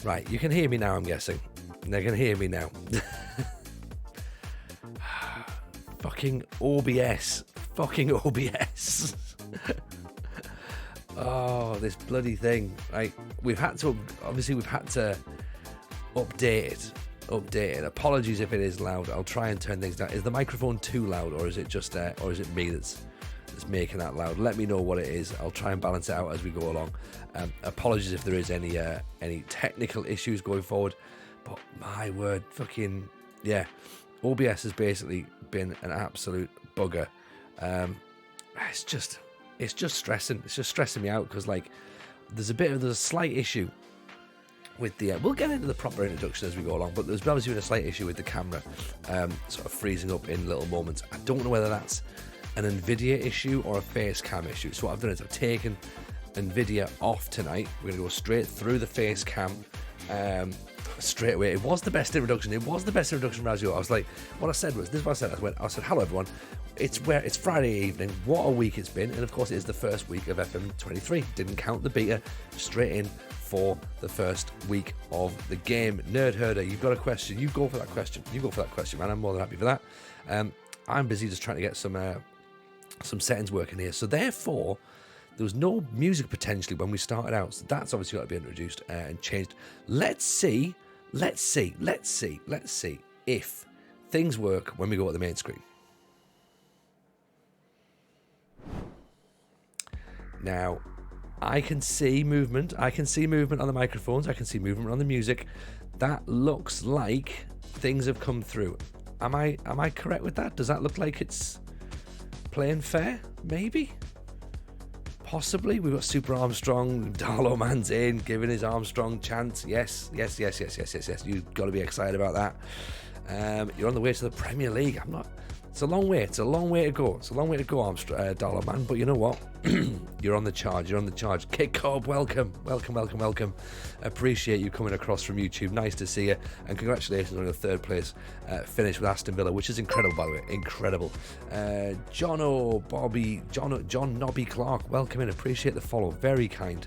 Right, you can hear me now, I'm guessing. They can hear me now. Fucking OBS. Fucking OBS. Oh, this bloody thing. Like, we've had to update it. Apologies if it is loud. I'll try and turn things down. Is the microphone too loud, or is it just or is it me that's making that loud? Let me know what it is. I'll try and balance it out as we go along. Apologies if there is any technical issues going forward, but my word, fucking yeah, OBS has basically been an absolute bugger. It's just stressing. It's just stressing me out because, like, there's a slight issue with the we'll get into the proper introduction as we go along, but there's obviously been a slight issue with the camera sort of freezing up in little moments. I don't know whether that's an NVIDIA issue or a face cam issue. So what I've done is I've taken NVIDIA off tonight. We're going to go straight through the face cam straight away. It was the best introduction. Razio. I was like, what I said was, this is what I said. I said, hello everyone. It's Friday evening. What a week it's been. And of course it is the first week of FM23. Didn't count the beta. Straight in for the first week of the game. Nerd Herder, you've got a question. You go for that question, man. I'm more than happy for that. I'm busy just trying to get some settings working here. So therefore, there was no music potentially when we started out. So that's obviously got to be introduced and changed. Let's see if things work when we go to the main screen. Now, I can see movement. I can see movement on the microphones. I can see movement on the music. That looks like things have come through. Am I correct with that? Does that look like it's playing fair? Maybe? Possibly. We've got Super Armstrong. Darlow Man's in, giving his Armstrong chant. Yes. You've got to be excited about that. You're on the way to the Premier League. I'm not... It's a long way to go. Armstrong, Darlow Man. But you know what? You're on the charge. Kit Cobb, welcome. Appreciate you coming across from YouTube. Nice to see you. And congratulations on your third place finish with Aston Villa, which is incredible, by the way. Incredible. John Nobby Clark, welcome in. Appreciate the follow. Very kind.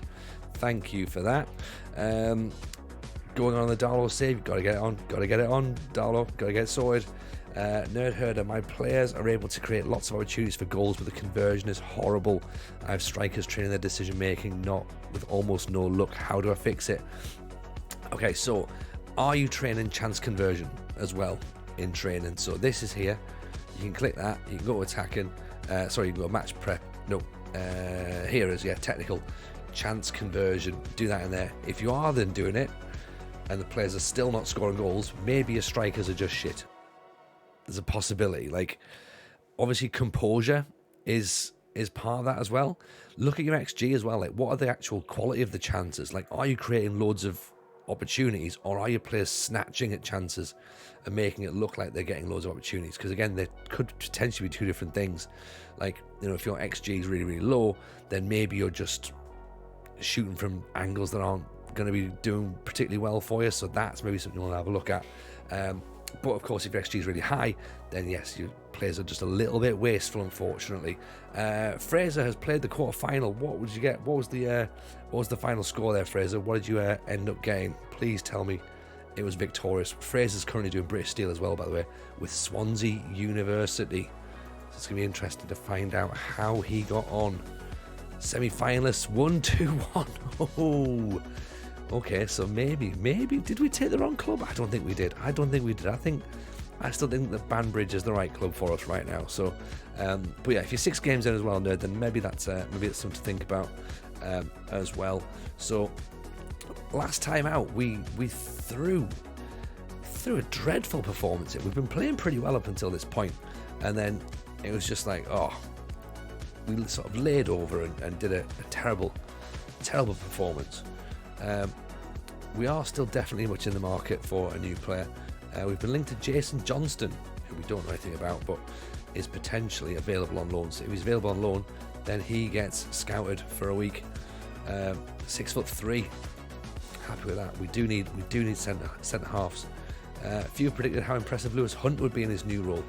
Thank you for that. Going on the Darlow save. Got to get it on. Darlow. Got to get it sorted. Nerd Herder, my players are able to create lots of opportunities for goals, but the conversion is horrible. I have strikers training their decision making, not with almost no luck. How do I fix it? Okay, so are you training chance conversion as well in training? So this is here. You can click that. You can go to attacking. You can go match prep. No, here is technical chance conversion. Do that in there. If you are then doing it, and the players are still not scoring goals, maybe your strikers are just shit. There's a possibility. Like, obviously composure is part of that as well. Look at your XG as well. Like, what are the actual quality of the chances? Like, are you creating loads of opportunities, or are your players snatching at chances and making it look like they're getting loads of opportunities? Because again, there could potentially be two different things. Like, you know, if your XG is really, really low, then maybe you're just shooting from angles that aren't going to be doing particularly well for you. So that's maybe something you want to have a look at. But of course, if your XG is really high, then yes, your players are just a little bit wasteful, unfortunately. Fraser has played the quarter-final. What would you get? What was the final score there, Fraser? What did you end up getting? Please tell me it was victorious. Fraser's currently doing British Steel as well, by the way, with Swansea University. So it's going to be interesting to find out how he got on. Semi-finalists 1-2-1. Oh. Okay, so maybe did we take the wrong club? I don't think we did. I still think that Banbridge is the right club for us right now. So, but yeah, if you're 6 games in as well, Nerd, then maybe that's something to think about as well. So, last time out, we threw a dreadful performance in. We've been playing pretty well up until this point, and then it was just like, we sort of laid over and did a terrible performance. We are still definitely much in the market for a new player. We've been linked to Jason Johnston, who we don't know anything about, but is potentially available on loan. So if he's available on loan, then he gets scouted for a week. 6'3". Happy with that. We do need centre halves. Few predicted how impressive Lewis Hunt would be in his new role.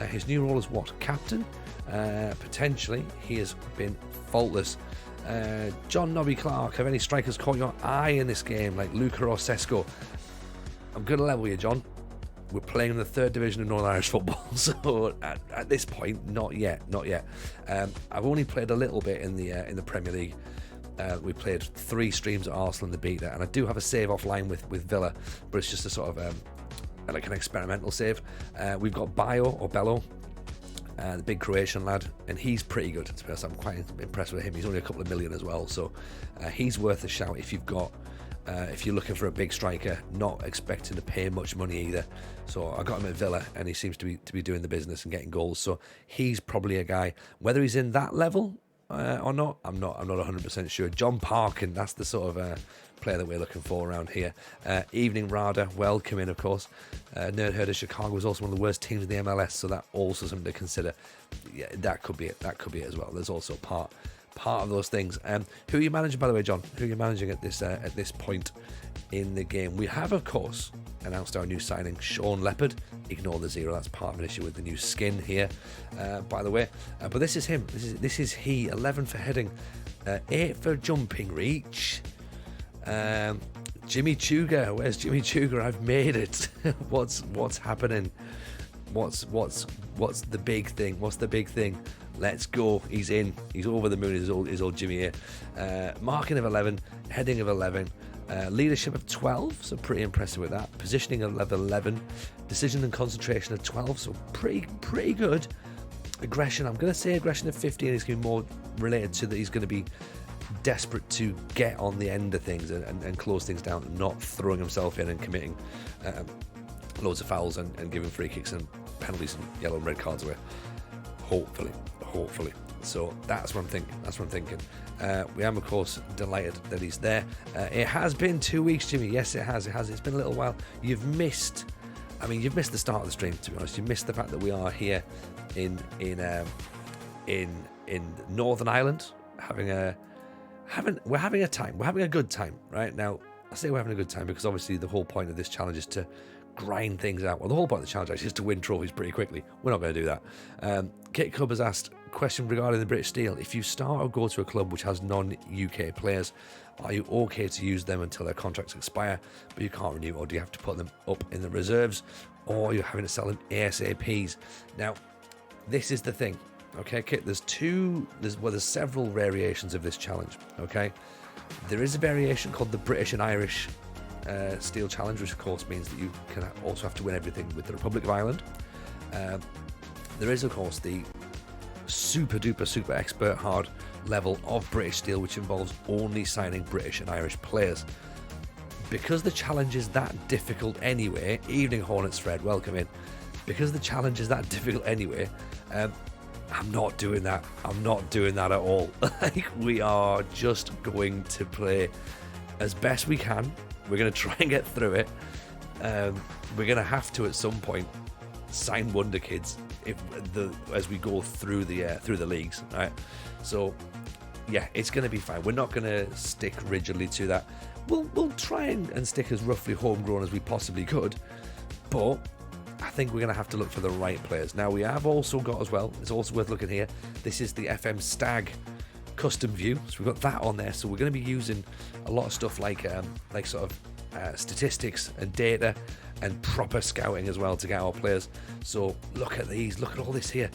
His new role is what? Captain? Potentially. He has been faultless. John Nobby Clark, have any strikers caught your eye in this game, like Luca or Sesko? I'm going to level you, John. We're playing in the 3rd division of Northern Irish football, so at this point, not yet. I've only played a little bit in the Premier League. We played 3 streams at Arsenal in the beta, and I do have a save offline with Villa, but it's just a sort of like an experimental save. We've got Bello, the big Croatian lad, and he's pretty good. To be honest, I'm quite impressed with him. He's only a couple of million as well, so he's worth a shout if you're looking for a big striker, not expecting to pay much money either. So I got him at Villa, and he seems to be doing the business and getting goals. So he's probably a guy. Whether he's in that level or not, I'm not 100% sure. John Parkin, that's the sort of player that we're looking for around here. Evening Rada, welcome in, of course. Nerd Herd of Chicago was also one of the worst teams in the MLS, so that also something to consider. Yeah, that could be it as well. There's also part of those things. Who are you managing, by the way, John? Who are you managing at this point in the game? We have, of course, announced our new signing, Sean Leopard. Ignore the 0. That's part of an issue with the new skin here, by the way. But this is him. This is he. 11 for heading, 8 for jumping reach. Jimmy Chuga. Where's Jimmy Chuga? I've made it. What's happening? What's the big thing? What's the big thing? Let's go. He's in. He's over the moon. Is old Jimmy here. Marking of 11, heading of 11, leadership of 12. So pretty impressive with that. Positioning of level 11, decision and concentration of 12. So pretty good. Aggression. I'm going to say aggression of 15. It's going to be more related to that. He's going to be desperate to get on the end of things and close things down, and not throwing himself in and committing loads of fouls and giving free kicks and penalties and yellow and red cards away. Hopefully. So that's what I'm thinking. We am, of course, delighted that he's there. It has been 2 weeks, Jimmy. Yes, it has. It's been a little while. You've missed the start of the stream, to be honest. You missed the fact that we are here in Northern Ireland we're having a time. We're having a good time right now. I say we're having a good time because obviously the whole point of this challenge is to grind things out. Well, the whole point of the challenge actually is to win trophies pretty quickly. We're not going to do that. Kit Cub has asked question regarding the British Steel. If you start or go to a club which has non-UK players, are you okay to use them until their contracts expire, but you can't renew, or do you have to put them up in the reserves, or you're having to sell them ASAPs? Now, this is the thing. Okay, Kit, there's several variations of this challenge. Okay, there is a variation called the British and Irish Steel Challenge, which of course means that you can also have to win everything with the Republic of Ireland. There is, of course, the super expert hard level of British Steel, which involves only signing British and Irish players. Because the challenge is that difficult anyway, Evening Hornets Fred, welcome in. Because the challenge is that difficult anyway, I'm not doing that. I'm not doing that at all. Like, we are just going to play as best we can. We're going to try and get through it. We're going to have to at some point sign wonder kids as we go through the leagues, right? So yeah, it's going to be fine. We're not going to stick rigidly to that. We'll try and stick as roughly homegrown as we possibly could, but I think we're going to have to look for the right players. Now, we have also got as well, it's also worth looking here, this is the FM Stag custom view. So we've got that on there. So we're going to be using a lot of stuff like sort of statistics and data and proper scouting as well to get our players. So look at these, look at all this here.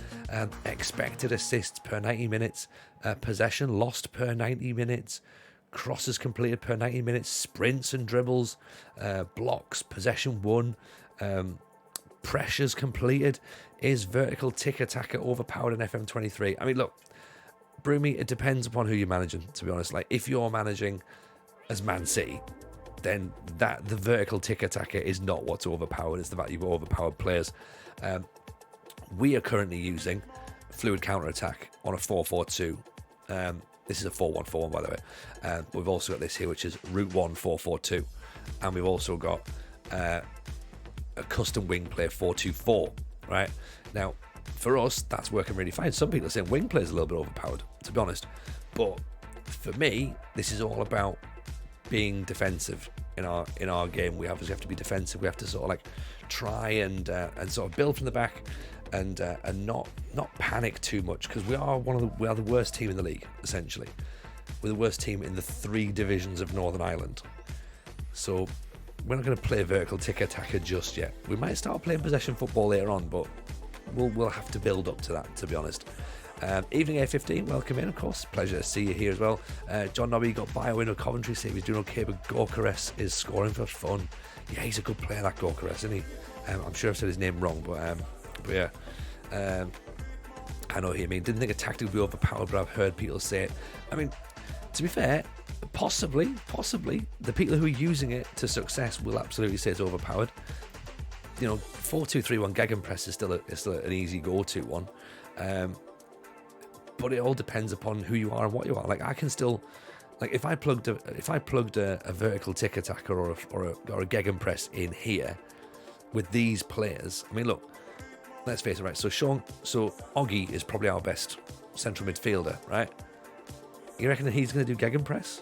Expected assists per 90 minutes, possession lost per 90 minutes, crosses completed per 90 minutes, sprints and dribbles, blocks, possession won, pressures completed. Is vertical tick-attacker overpowered in FM23? I mean, look, Broomy, it depends upon who you're managing, to be honest. Like, if you're managing as Man City, then the vertical tick-attacker is not what's overpowered. It's the fact you've overpowered players. We are currently using fluid counter-attack on a 4-4-2. This is a 4-1-4-1, by the way. We've also got this here, which is Route 1 4-4-2. And we've also got a custom wing play 4-2-4, right? Now, for us, that's working really fine. Some people are saying wing play is a little bit overpowered, to be honest. But for me, this is all about being defensive in our game. We obviously have to be defensive. We have to sort of like try and sort of build from the back and not panic too much, because we are the worst team in the league, essentially. We're the worst team in the 3 divisions of Northern Ireland. So we're not going to play vertical tiki-taka just yet. We might start playing possession football later on, but we'll have to build up to that, to be honest. Evening A15, welcome in, of course. Pleasure to see you here as well. John Nobby got bio in with Coventry, saying he's doing okay, but Gorkares is scoring for fun. Yeah, he's a good player, that Gorkares, isn't he? I'm sure I've said his name wrong, but yeah. I know what you mean. Didn't think a tactic would be overpowered, but I've heard people say it. I mean, to be fair, possibly, the people who are using it to success will absolutely say it's overpowered. 4-2-3-1 gegenpress is still an easy go-to one. But it all depends upon who you are and what you are. Like, I can still, like, if I plugged a vertical tiki-taka or a gegenpress in here with these players, I mean, look, let's face it, right? So Oggy is probably our best central midfielder, right? You reckon that he's going to do gegenpress?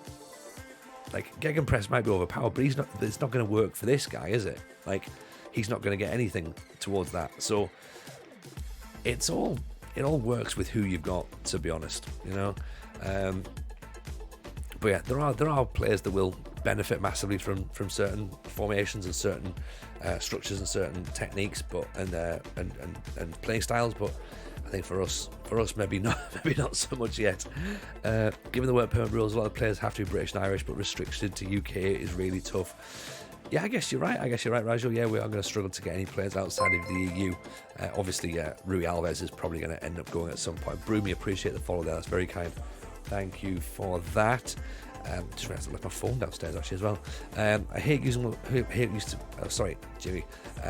Like, gegenpress might be overpowered, but it's not going to work for this guy, is it? Like, he's not going to get anything towards that. So it all works with who you've got, to be honest, but yeah, there are players that will benefit massively from certain formations and certain structures and certain techniques, but and playing styles. But I think for us maybe not so much yet. Given the work permit rules, a lot of players have to be British and Irish, but restricted to UK is really tough. Yeah, I guess you're right, Rajul. Yeah, we are going to struggle to get any players outside of the EU. Obviously, Rui Alves is probably going to end up going at some point. Broomy, appreciate the follow there. That's very kind. Thank you for that. Just realised I left my phone downstairs actually as well. I hate Jimmy.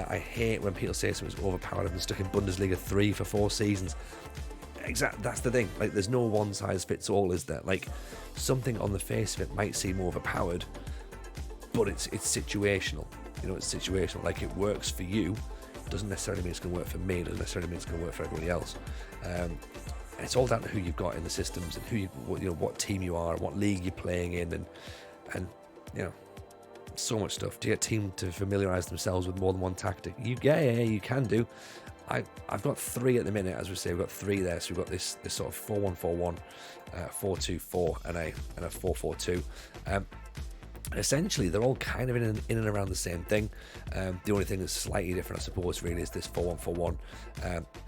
I hate when people say something's overpowered. I've been stuck in Bundesliga 3 for 4 seasons. Exactly, that's the thing. Like, there's no one size fits all, is there? Like, something on the face of it might seem overpowered, but it's situational. It's situational. Like, it works for you, doesn't necessarily mean it's going to work for me. Doesn't necessarily mean it's going to work for everybody else. It's all down to who you've got in the systems and what team you are, what league you're playing in, and so much stuff. Do you get team to familiarise themselves with more than one tactic? You can do. I've got 3 at the minute, as we say. We've got 3 there. So we've got this sort of 4-1-4-1, 4-2-4, and a 4-4-2. Essentially, they're all kind of in and around the same thing. The only thing that's slightly different, I suppose, really, is this 4-1-4-1,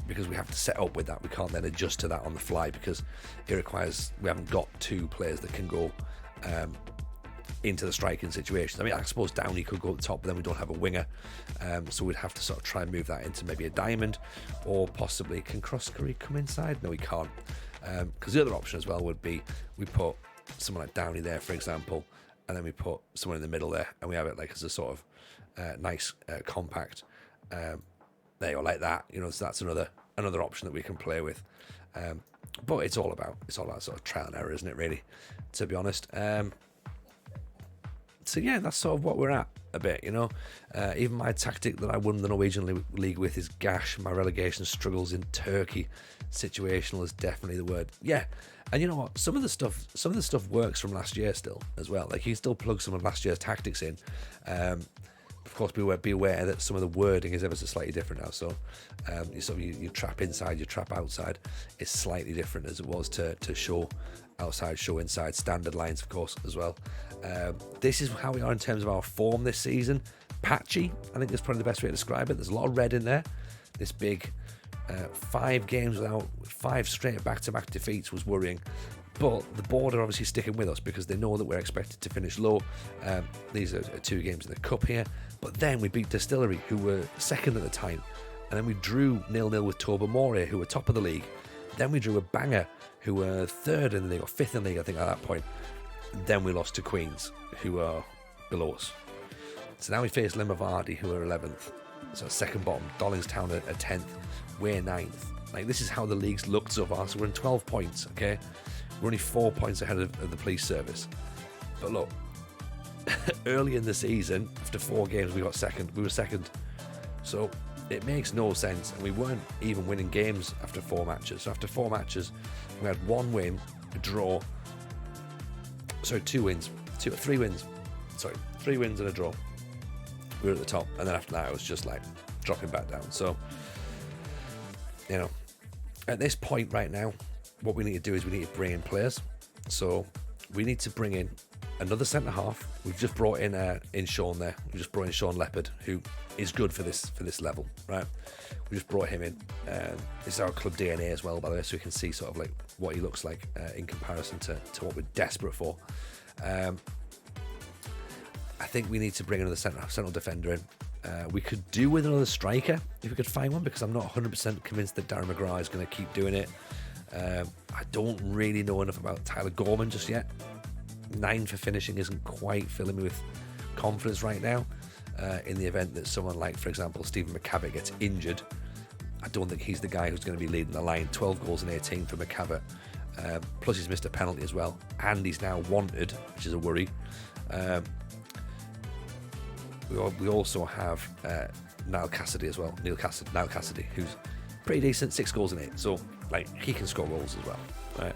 because we have to set up with that. We can't then adjust to that on the fly, because it requires, we haven't got 2 players that can go into the striking situations. I mean, I suppose Downey could go at the top, but then we don't have a winger, so we'd have to sort of try and move that into maybe a diamond, or possibly, can Cross-Curry come inside? No, he can't, because the other option as well would be we put someone like Downey there, for example, and then we put someone in the middle there, and we have it like as a sort of nice compact there, or like that. So that's another option that we can play with. But it's all about sort of trial and error, isn't it? Really, to be honest. So yeah, that's sort of what we're at a bit. Even my tactic that I won the Norwegian league with is gash. My relegation struggles in Turkey. Situational is definitely the word. Yeah. And you know what? Some of the stuff works from last year still as well. Like, you can still plug some of last year's tactics in. Of course, be aware that some of the wording is ever so slightly different now. So, you trap inside, you trap outside. It's slightly different as it was to show outside, show inside. Standard lines, of course, as well. This is how we are in terms of our form this season. Patchy, I think that's probably the best way to describe it. There's a lot of red in there. This big 5 games without 5 straight back-to-back defeats was worrying, but the board are obviously sticking with us because they know that we're expected to finish low. These are 2 games in the cup here, but then we beat Distillery, who were second at the time, and then we drew 0-0 with Tobermory, who were top of the league. Then we drew a banger, who were 3rd in the league, or 5th in the league, I think, at that point. Then we lost to Queens, who are below us. So now we face Limavady, who are 11th. So second bottom, Dollingstown at 10th, we're 9th. Like, this is how the league's looked so far. So we're in 12 points, okay? We're only 4 points ahead of the police service. But look, early in the season, after 4 games, we were second. So it makes no sense. And we weren't even winning games after 4 matches. So after 4 matches, we had 1 win, a draw. Sorry, 2 wins. 3 wins. Sorry, 3 wins and a draw. We were at the top, and then after that it was just like dropping back down. So, at this point right now, what we need to do is we need to bring in players. So we need to bring in another centre half. We've just brought in Sean there. We just brought in Sean Leopard, who is good for this level, right? We just brought him in. It's our club DNA as well, by the way, so we can see sort of like what he looks like in comparison to what we're desperate for. I think we need to bring another central defender in. We could do with another striker if we could find one, because I'm not 100% convinced that Darren McGrath is going to keep doing it. I don't really know enough about Tyler Gorman just yet. 9 for finishing isn't quite filling me with confidence right now. In the event that someone like, for example, Stephen McCavitt gets injured, I don't think he's the guy who's going to be leading the line. 12 goals and 18 for McCavitt. Plus he's missed a penalty as well, and he's now wanted, which is a worry. We also have Niall Cassidy as well. Niall Cassidy, who's pretty decent, 6 goals and 8. So like he can score goals as well. Right?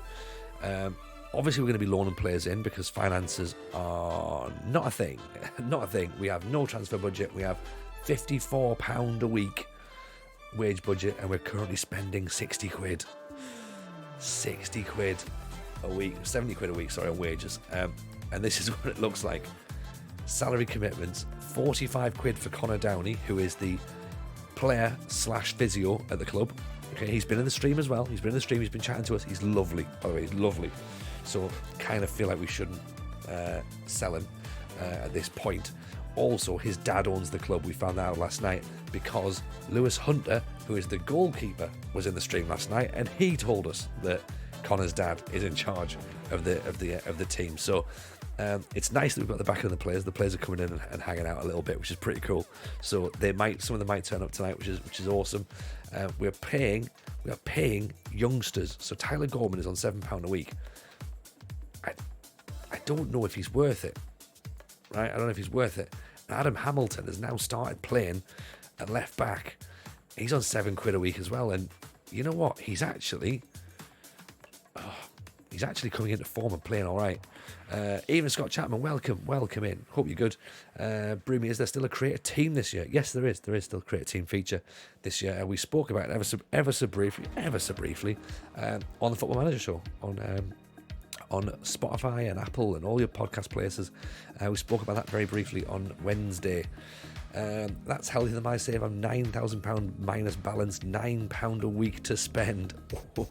Obviously, we're going to be loaning players in because finances are not a thing. Not a thing. We have no transfer budget. We have £54 a week wage budget, and we're currently spending 60 quid. 60 quid a week, 70 quid a week, sorry, on wages. And this is what it looks like. Salary commitments, 45 quid for Connor Downey, who is the player / physio at the club. Okay, he's been in the stream as well. He's been in the stream, he's been chatting to us. He's lovely, by the way, he's lovely. So kind of feel like we shouldn't sell him at this point. Also, his dad owns the club. We found that out last night because Lewis Hunter, who is the goalkeeper, was in the stream last night, and he told us that Connor's dad is in charge of the team. So it's nice that we've got the backing of the players. The players are coming in and hanging out a little bit, which is pretty cool. So some of them might turn up tonight, which is awesome. We are paying youngsters. So Tyler Gorman is on £7 a week. I don't know if he's worth it, right? I don't know if he's worth it. And Adam Hamilton has now started playing at left back. He's on 7 quid a week as well. And you know what? He's actually coming into form and playing all right. Even Scott Chapman, welcome in. Hope you're good. Broomy, is there still a creative team this year? Yes, there is. There is still a creative team feature this year. We spoke about it ever so briefly on the Football Manager show on Spotify and Apple and all your podcast places. We spoke about that very briefly on Wednesday. That's healthier than my save. I'm £9,000 minus balance, £9 a week to spend. But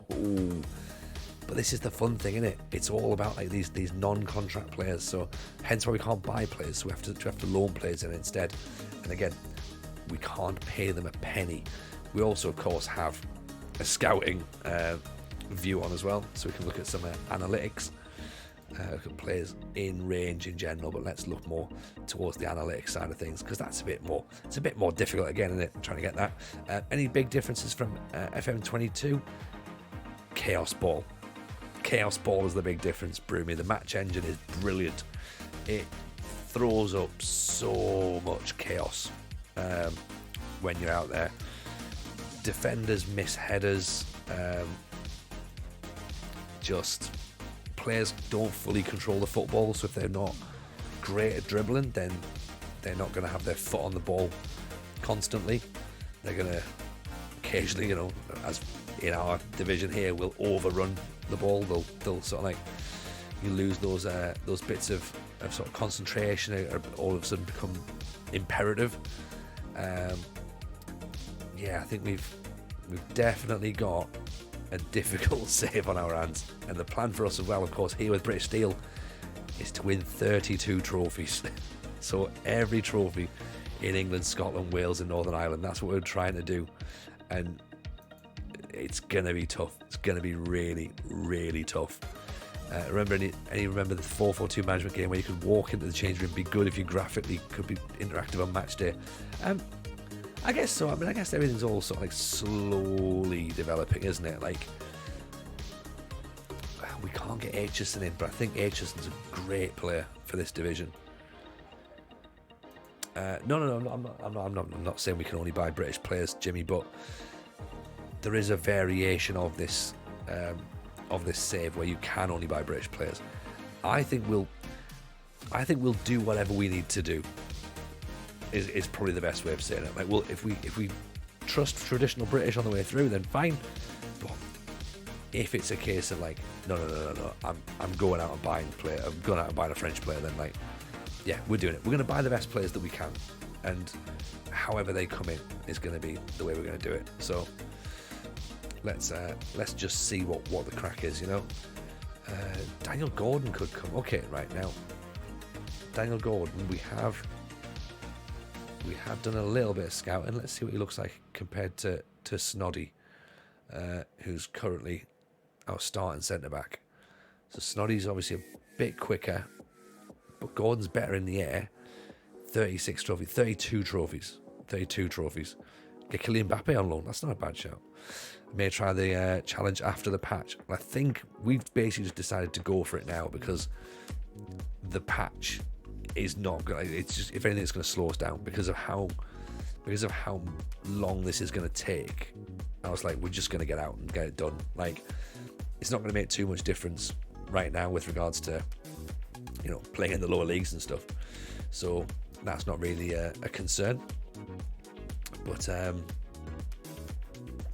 this is the fun thing, isn't it? It's all about like these non-contract players. So hence why we can't buy players. So we have to loan players in instead. And again, we can't pay them a penny. We also, of course, have a scouting view on as well, so we can look at some analytics, look at players in range in general, but let's look more towards the analytics side of things, because that's a bit more difficult again, isn't it? I'm trying to get that. Any big differences from FM22? Chaos ball is the big difference, Broomy. The match engine is brilliant. It throws up so much chaos when you're out there. Defenders miss headers. Just players don't fully control the football, so if they're not great at dribbling, then they're not going to have their foot on the ball constantly. They're going to occasionally, as in our division here, will overrun the ball. They'll sort of like, you lose those bits of sort of concentration, or all of a sudden become imperative. I think we've definitely got a difficult save on our hands, and the plan for us as well, of course, here with British Steel, is to win 32 trophies. So every trophy in England, Scotland, Wales and Northern Ireland. That's what we're trying to do, and it's gonna be tough. It's gonna be really, really tough. Remember the 4-4-2 management game where you could walk into the change room, be good if you graphically could be interactive on match day? I guess so. I guess everything's all sort of like slowly developing, isn't it? Like, we can't get Aitchison in, but I think Aitchison's a great player for this division. No, I'm not saying we can only buy British players, Jimmy, but there is a variation of this save where you can only buy British players. I think we'll do whatever we need to do. Is probably the best way of saying it. Like, well, if we trust traditional British on the way through, then fine. But if it's a case of like, no, I'm going out and buying a player, I'm going out and buying a French player, then like, yeah, we're doing it. We're going to buy the best players that we can, and however they come in is going to be the way we're going to do it. So let's just see what the crack is, you know. Daniel Gordon could come. Okay, right now, Daniel Gordon, we have done a little bit of scouting. Let's see what he looks like compared to Snoddy, who's currently our starting centre back. So Snoddy's obviously a bit quicker, but Gordon's better in the air. 32 trophies. Get Kylian Mbappe on loan. That's not a bad shout. May try the challenge after the patch. I think we've basically just decided to go for it now because the patch is not going. It's just, if anything, it's going to slow us down because of how long this is going to take. I was like, we're just going to get out and get it done. Like, it's not going to make too much difference right now with regards to, you know, playing in the lower leagues and stuff. So that's not really a concern. But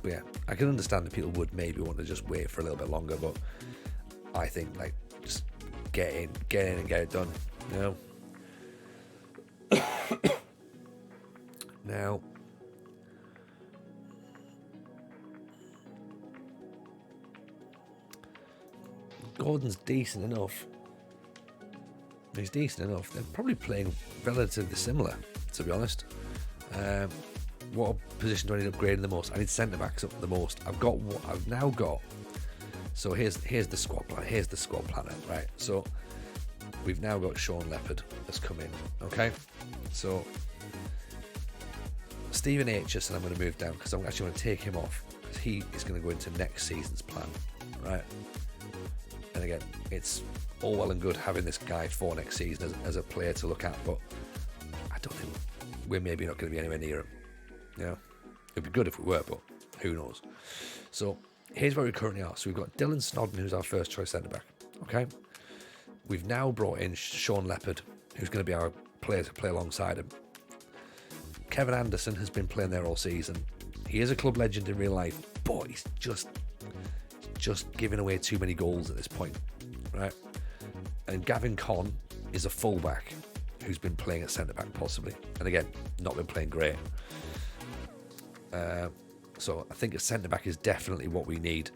yeah, I can understand that people would maybe want to just wait for a little bit longer, but I think like just get in and get it done, you know. Now, Gordon's decent enough. He's decent enough. They're probably playing relatively similar, to be honest. What position do I need upgrading the most? I need centre backs up the most. I've now got. So here's the squad plan. Here's the squad planner, right? So we've now got Sean Leopard has come in. Okay, so Stephen H. and I'm going to move down because I'm actually going to take him off because he is going to go into next season's plan, right? And again, it's all well and good having this guy for next season as a player to look at, but I don't think we're maybe not going to be anywhere near him. Yeah, it'd be good if we were, but who knows? So here's where we currently are. So we've got Dylan Snodden, who's our first choice centre back. Okay, we've now brought in Sean Leopard, who's going to be our player to play alongside him. Kevin Anderson has been playing there all season. He is a club legend in real life, but he's just giving away too many goals at this point, right? And Gavin Conn is a fullback who's been playing at centre back possibly, and again, not been playing great. So I think a centre back is definitely what we need.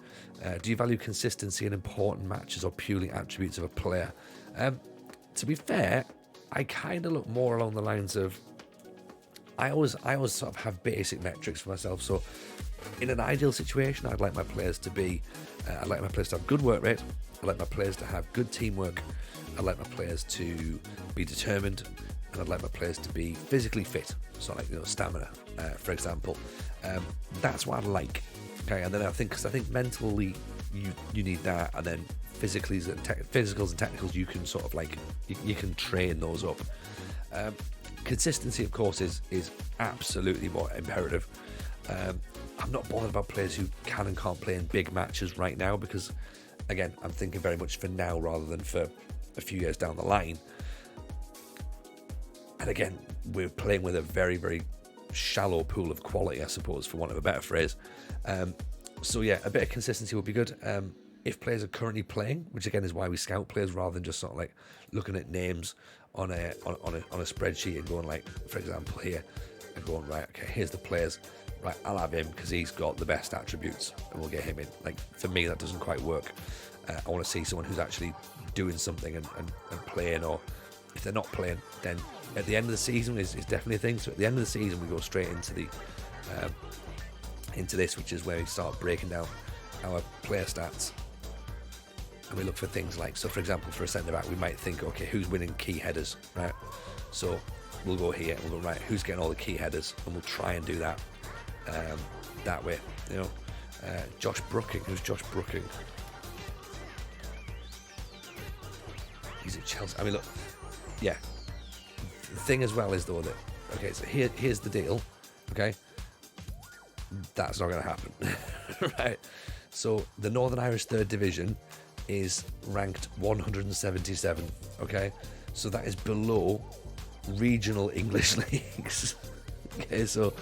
Do you value consistency in important matches or purely attributes of a player? To be fair, I kind of look more along the lines of I always sort of have basic metrics for myself. So in an ideal situation, I'd like my players to be I'd like my players to have good work rate. I'd like my players to have good teamwork. I'd like my players to be determined, and I'd like my players to be physically fit. So like, you know, stamina, for example. That's what I'd like. Okay, and then I think mentally you need that, and then physicals and technicals you can sort of like you can train those up. Consistency, of course, is absolutely more imperative. I'm not bothered about players who can and can't play in big matches right now because, again, I'm thinking very much for now rather than for a few years down the line. And again, we're playing with a very, very shallow pool of quality, I suppose, for want of a better phrase. So yeah, a bit of consistency would be good. If players are currently playing, which again is why we scout players rather than just sort of like looking at names on a spreadsheet and going like, for example, here and going, right, okay, here's the players. Right, I'll have him because he's got the best attributes and we'll get him in. Like, for me, that doesn't quite work. I want to see someone who's actually doing something and playing, or if they're not playing, then at the end of the season is definitely a thing. So at the end of the season, we go straight into this, which is where we start breaking down our player stats. And we look for things like, so for example, for a centre-back, we might think, okay, who's winning key headers, right? So we'll go here and we'll go, right, who's getting all the key headers? And we'll try and do that. That way, you know. Josh Brooking, who's Josh Brooking? He's at Chelsea. I mean, look, yeah. The thing as well is though that, okay, so here's the deal, okay? That's not going to happen, right? So the Northern Irish Third Division is ranked 177, okay? So that is below regional English leagues. Okay, so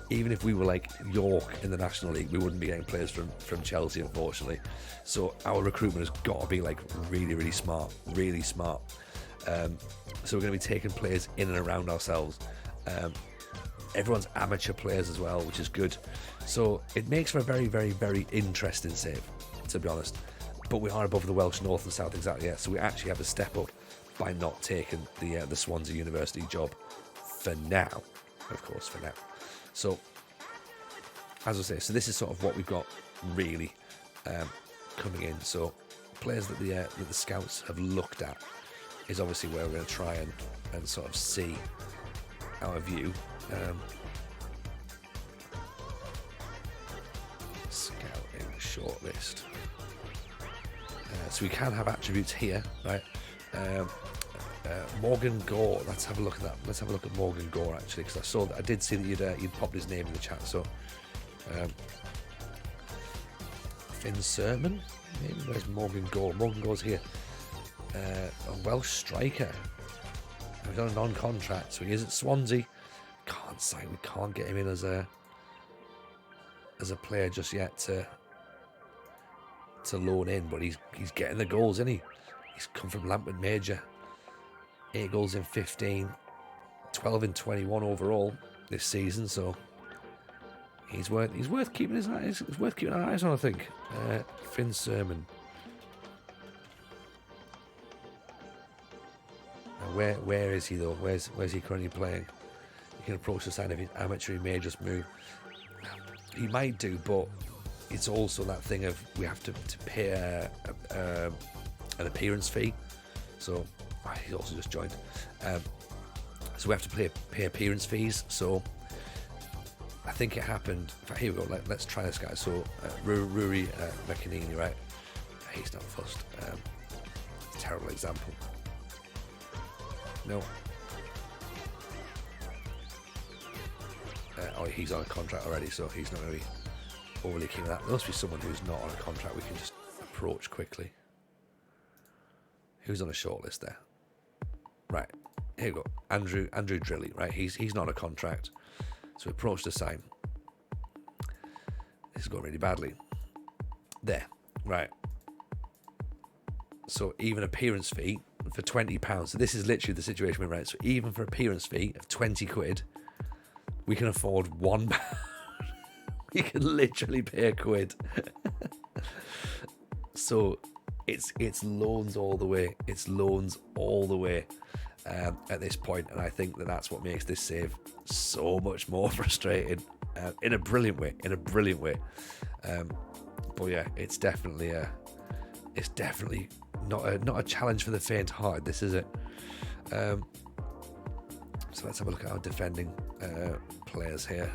even if we were like York in the National League, we wouldn't be getting players from Chelsea, unfortunately. So our recruitment has got to be like really, really smart, really smart. So we're going to be taking players in and around ourselves. Everyone's amateur players as well, which is good. So it makes for a very, very, very interesting save, to be honest. But we are above the Welsh North and South exactly, yeah. So we actually have to step up by not taking the Swansea University job for now, of course, for now. So, as I say, so this is sort of what we've got really coming in. So, players that the scouts have looked at is obviously where we're going to try and sort of see our view. Scouting shortlist. So we can have attributes here, right? Morgan Gore. Let's have a look at that. Let's have a look at Morgan Gore actually, because I did see that you'd popped his name in the chat. So, Finn Sermon. Maybe where's Morgan Gore? Morgan Gore's here. A Welsh striker. He's on a non-contract, so he is at Swansea. Can't sign. We can't get him in as a player just yet to loan in, but he's getting the goals, isn't he? He's come from Lampwood Major. 8 goals in 15, 12 in 21 overall this season. So he's worth keeping his eyes. It's worth keeping our eyes on, I think. Finn Sermon. Now where is he though? Where's he currently playing? You can approach the sign of his amateur. He may just move. He might do, but it's also that thing of we have to pay an appearance fee. So he's also just joined. So we have to pay appearance fees. So I think it happened. In fact, here we go. Let's try this guy. So Ruri McAnini, right? He's not fussed. Terrible example. No. He's on a contract already, so he's not going to be overly keen on that. There must be someone who's not on a contract we can just approach quickly. Who's on a shortlist there? Right, here we go. Andrew Drilly, right? He's not on a contract, so we approach the sign. This is going really badly. There, right. So even appearance fee for £20. So this is literally the situation we're in. So even for appearance fee of £20, we can afford £1. We can literally pay £1. So it's loans all the way. It's loans all the way at this point, and I think that's what makes this save so much more frustrating in a brilliant way. But yeah, it's definitely not a challenge for the faint-hearted. This is it. So let's have a look at our defending players here.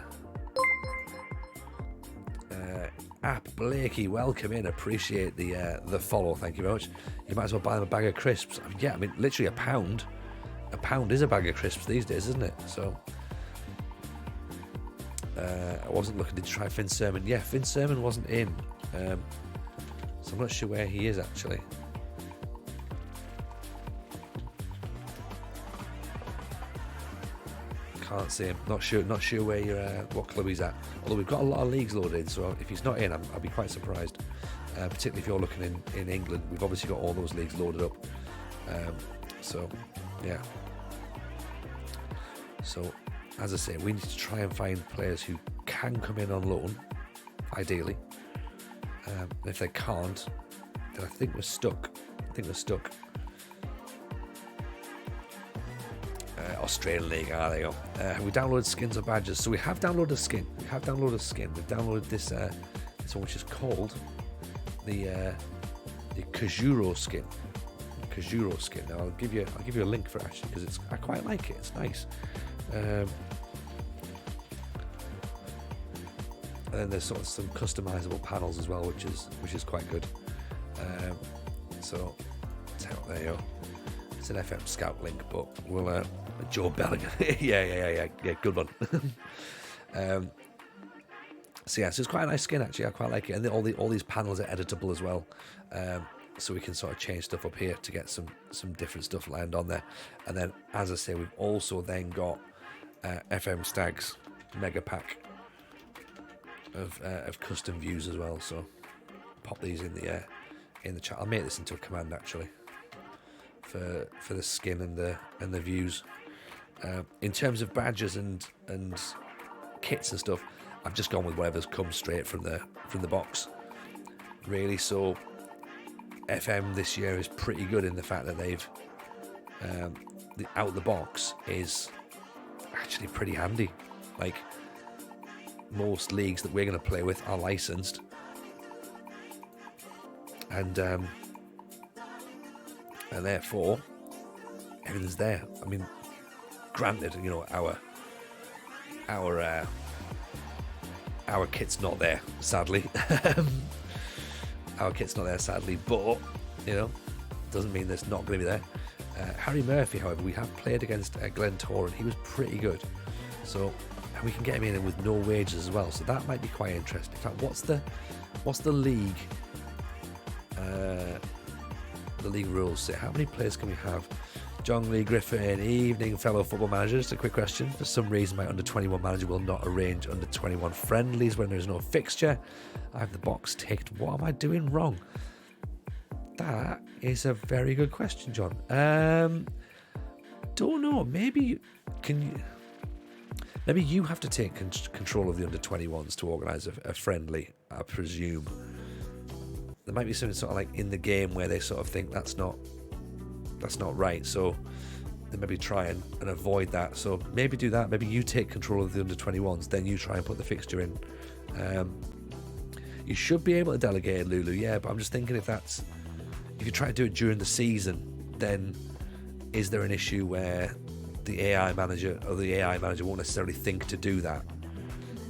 App Blakey, welcome in. Appreciate the follow. Thank you very much. You might as well buy them a bag of crisps. I mean, literally a pound. A pound is a bag of crisps these days, isn't it? So I wasn't looking to try Finn Sermon. Yeah, Finn Sermon wasn't in. So I'm not sure where he is actually. Can't see him. Not sure where you're what club he's at. Although we've got a lot of leagues loaded, so if he's not in, I'll be quite surprised. Particularly if you're looking in England, we've obviously got all those leagues loaded up. So yeah. So as I say, we need to try and find players who can come in on loan, ideally. And if they can't, then I think we're stuck. Australian League, there you go. We downloaded skins or badges. So we have downloaded a skin. We've downloaded this one which is called the Kajuro skin. Now I'll give you a link for it actually, because I quite like it. It's nice. And then there's sort of some customizable panels as well, which is quite good. So there you go. It's an FM Scout link, but we'll Joe Bellingham. yeah, good one. So it's quite a nice skin actually. I quite like it, and all these panels are editable as well. So we can sort of change stuff up here to get some different stuff lined on there. And then, as I say, we've also then got FM Stags Mega Pack of custom views as well. So pop these in the chat. I'll make this into a command actually for the skin and the views. In terms of badges and kits and stuff, I've just gone with whatever's come straight from the box, really. So FM this year is pretty good in the fact that they've the out the box is actually pretty handy. Like, most leagues that we're going to play with are licensed, and therefore everything's there. I mean, granted, you know, our kit's not there, sadly. Our kit's not there, sadly, but you know, doesn't mean it's not going to be there. Harry Murphy, however, we have played against Glentoran, and he was pretty good. So, and we can get him in with no wages as well. So that might be quite interesting. In fact, what's the league? The league rules say how many players can we have? John Lee Griffin, evening fellow football managers. Just a quick question. For some reason, my under-21 manager will not arrange under-21 friendlies when there's no fixture. I have the box ticked. What am I doing wrong? That is a very good question, John. Don't know. Maybe you have to take control of the under-21s to organise a friendly, I presume. There might be something sort of like in the game where they sort of think that's not right, so they maybe try and avoid that. So maybe do that. Maybe you take control of the under-21s, then you try and put the fixture in. You should be able to delegate, Lulu, yeah, but I'm just thinking if you try to do it during the season, then is there an issue where the AI manager won't necessarily think to do that?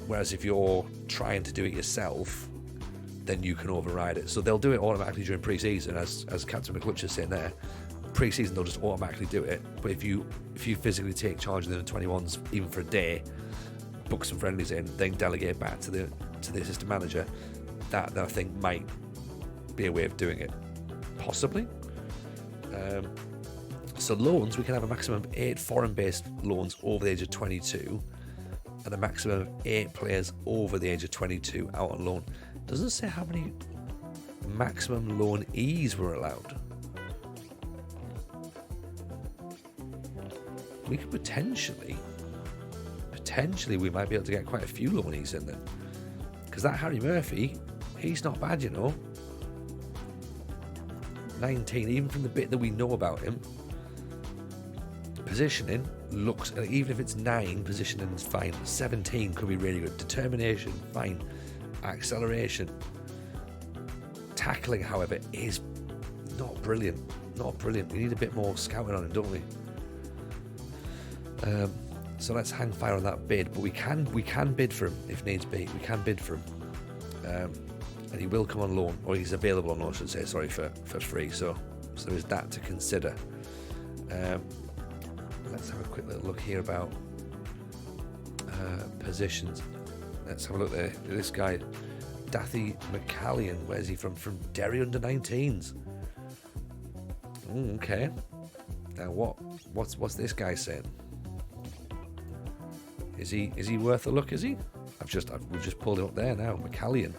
Whereas if you're trying to do it yourself, then you can override it. So they'll do it automatically during pre-season, as Captain McClutch is saying there. Pre-season they'll just automatically do it. But if you physically take charge of the 21s even for a day, book some friendlies in, then delegate back to the assistant manager, that I think might be a way of doing it. Possibly. So loans, we can have a maximum of 8 foreign-based loans over the age of 22 and a maximum of 8 players over the age of 22 out on loan. Doesn't say how many maximum loanees were allowed. We could potentially we might be able to get quite a few loanees in then. Because that Harry Murphy, he's not bad, you know. 19, even from the bit that we know about him. Positioning looks, even if it's 9, positioning is fine. 17 could be really good. Determination, fine. Acceleration. Tackling, however, is not brilliant. Not brilliant. We need a bit more scouting on him, don't we? So let's hang fire on that bid. But we can bid for him if needs be. We can bid for him. And he will come on loan, or he's available on loan, I should say, sorry, for free. So there is that to consider. Let's have a quick little look here about positions. Let's have a look there. This guy, Dathy McCallion, where's he from? From Derry under-19s. Okay. Now what's this guy saying? Is he worth a look? Is he? We've just pulled him up there now. McCallion.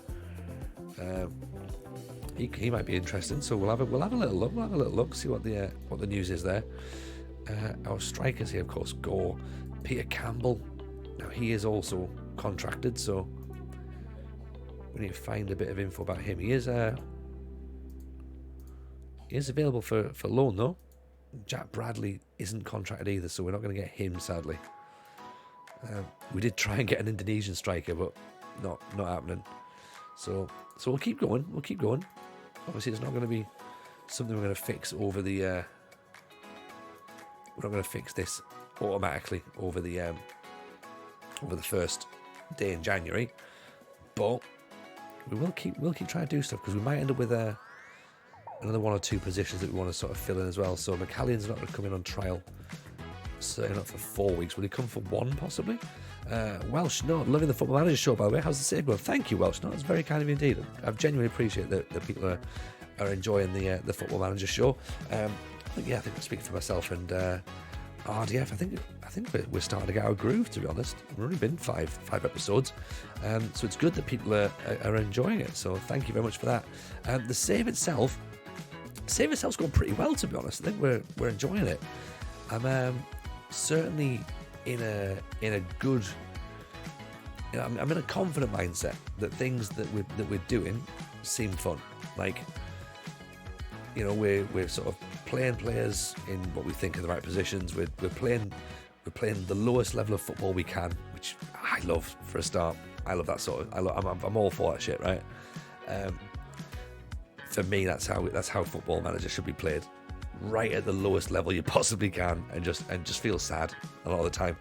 He might be interesting. So we'll have a little look. We'll have a little look. See what the news is there. Our strikers here, of course, Gore, Peter Campbell. Now he is also contracted, so we need to find a bit of info about him. He is available for loan though. Jack Bradley isn't contracted either, so we're not going to get him, sadly. We did try and get an Indonesian striker, but not happening. So we'll keep going. Obviously, it's not going to be something we're going to fix over the. We're not going to fix this automatically over the first day in January, but we'll keep trying to do stuff, because we might end up with another 1 or 2 positions that we want to sort of fill in as well. So McCallion's not going to come in on trial, certainly not for 4 weeks. Will he come for 1 possibly? Welsh Not, loving the Football Manager show, by the way. How's the save going? Thank you, Welsh Not. It's very kind of you indeed. I genuinely appreciate that people are enjoying the Football Manager show. I think I speak for myself and RDF, I think we're starting to get our groove, to be honest. We've only been five episodes, so it's good that people are enjoying it. So thank you very much for that. The save itself's going pretty well, to be honest. I think we're enjoying it. I'm certainly in a good. I'm in a confident mindset that things that we're doing seem fun. Like, we're sort of playing players in what we think are the right positions. We're playing the lowest level of football we can, which I love for a start. I love that sort of. I'm all for that shit, right? For me, that's how Football Manager should be played, right at the lowest level you possibly can, and just feel sad a lot of the time.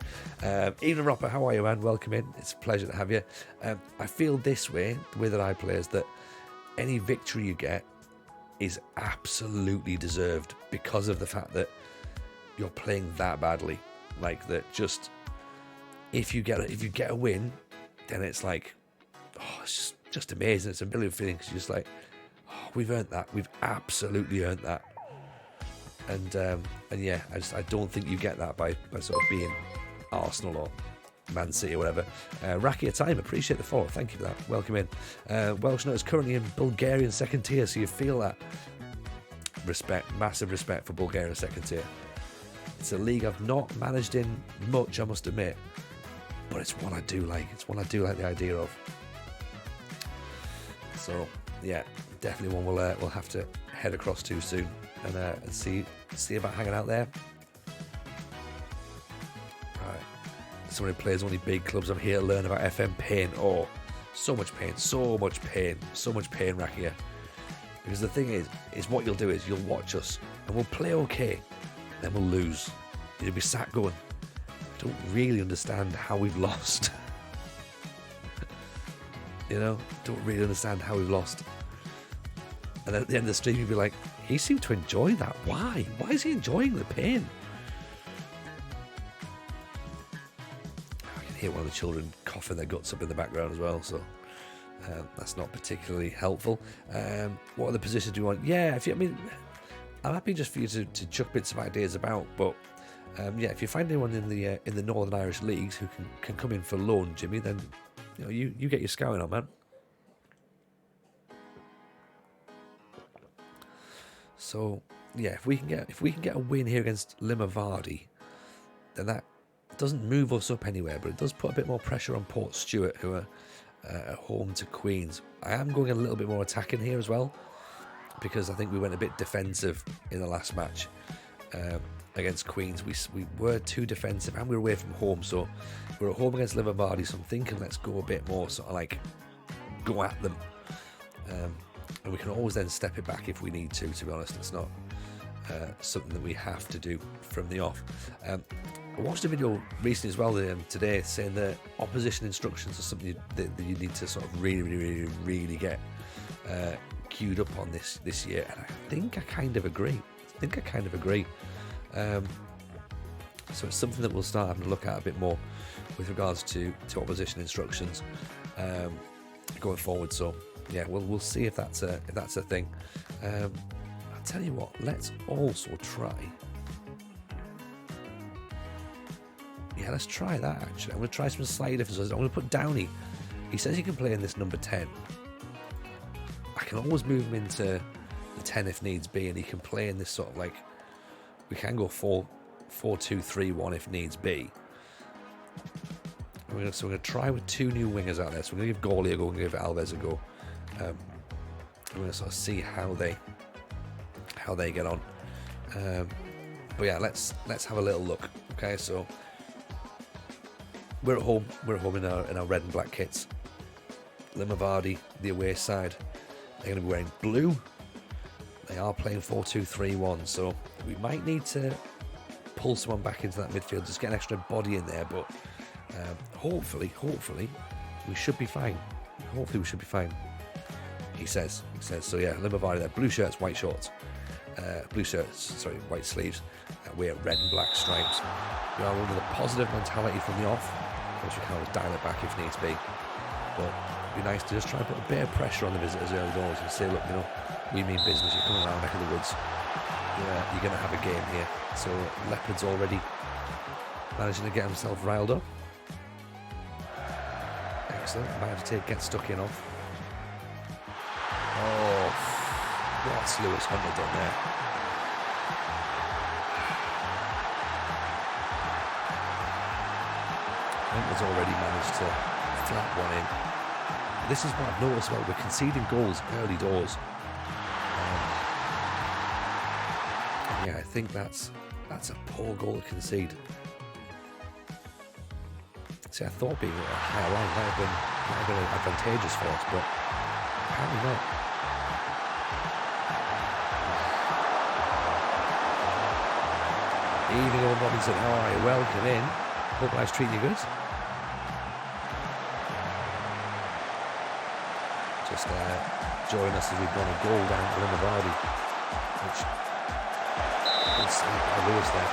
Evening Roper, how are you, man? Welcome in. It's a pleasure to have you. I feel this way, the way that I play, is that any victory you get is absolutely deserved because of the fact that you're playing that badly. Like that, just if you get a win, then it's like, it's just amazing. It's a million feelings. You're just like, we've earned that. We've absolutely earned that. And yeah, I don't think you get that by sort of being Arsenal or Man City or whatever. Rakia Time, appreciate the follow. Thank you for that. Welcome in. Welsh Note is currently in Bulgarian second tier, so you feel that respect, massive respect for Bulgarian second tier. It's a league I've not managed in much, I must admit, but it's one I do like. It's one I do like the idea of. So yeah, definitely one we'll have to head across to soon and see about hanging out there. Right. Someone who plays only big clubs. I'm here to learn about FM pain. Oh, so much pain, Rakia. Because the thing is what you'll do is you'll watch us and we'll play okay, then we'll lose. You'll be sat going, I don't really understand how we've lost. Don't really understand how we've lost. And then at the end of the stream, you'll be like, he seemed to enjoy that. Why? Why is he enjoying the pain? I can hear one of the children coughing their guts up in the background as well, so that's not particularly helpful. What other positions do you want? Yeah, I'm happy just for you to chuck bits of ideas about, but yeah, if you find anyone in the Northern Irish leagues who can come in for loan, Jimmy, then you get your scouting on, man. So yeah, if we can get a win here against Limavady, then that doesn't move us up anywhere, but it does put a bit more pressure on Port Stewart, who are at home to Queens. I am going a little bit more attacking here as well, because I think we went a bit defensive in the last match against Queens. We were too defensive, and we were away from home, so we're at home against Limavady. So I'm thinking let's go a bit more sort of like go at them. And we can always then step it back if we need to be honest. It's not something that we have to do from the off. I watched a video recently as well today saying that opposition instructions are something that you need to sort of really get queued up on this year, and I think I kind of agree. So it's something that we'll start having to look at a bit more with regards to opposition instructions going forward. So yeah, we'll see if that's a thing. I'll tell you what, let's also try. Yeah, let's try that actually. I'm going to try some slightly differences. I'm going to put Downey. He says he can play in this number 10. I can always move him into the 10 if needs be, and he can play in this sort of like, we can go 4-2-3-1 if needs be. So we're going to try with two new wingers out there. So we're going to give Gawley a go and give Alves a go. I'm going to sort of see how they get on. But yeah, let's have a little look. Okay, so we're at home in our red and black kits. Limavady, the away side, they're going to be wearing blue. They are playing 4-2-3-1, so we might need to pull someone back into that midfield, just get an extra body in there. But hopefully we should be fine. He says. So yeah, Limavady there, blue shirts, white shorts, white sleeves. We're red and black stripes. We are under the positive mentality from the off. Of course, we can always dial it back if needs be. But it'd be nice to just try and put a bit of pressure on the visitors early doors and say, look, we mean business. You're coming around neck of the woods. You're going to have a game here. So Leopards already managing to get himself riled up. Excellent. Might have to get stuck in off. Oh, what's Lewis Hunter done there? Hunter's already managed to flat one in. This is what I've noticed about we're conceding goals early doors. Yeah, I think that's a poor goal to concede. See, I thought being at a higher line might have been advantageous for us, but apparently not. Evening, old Robinson. How are you? Welcome in. Hope life's treating you good. Just join us as we've gone a goal down to Lough41, which is Lewis there.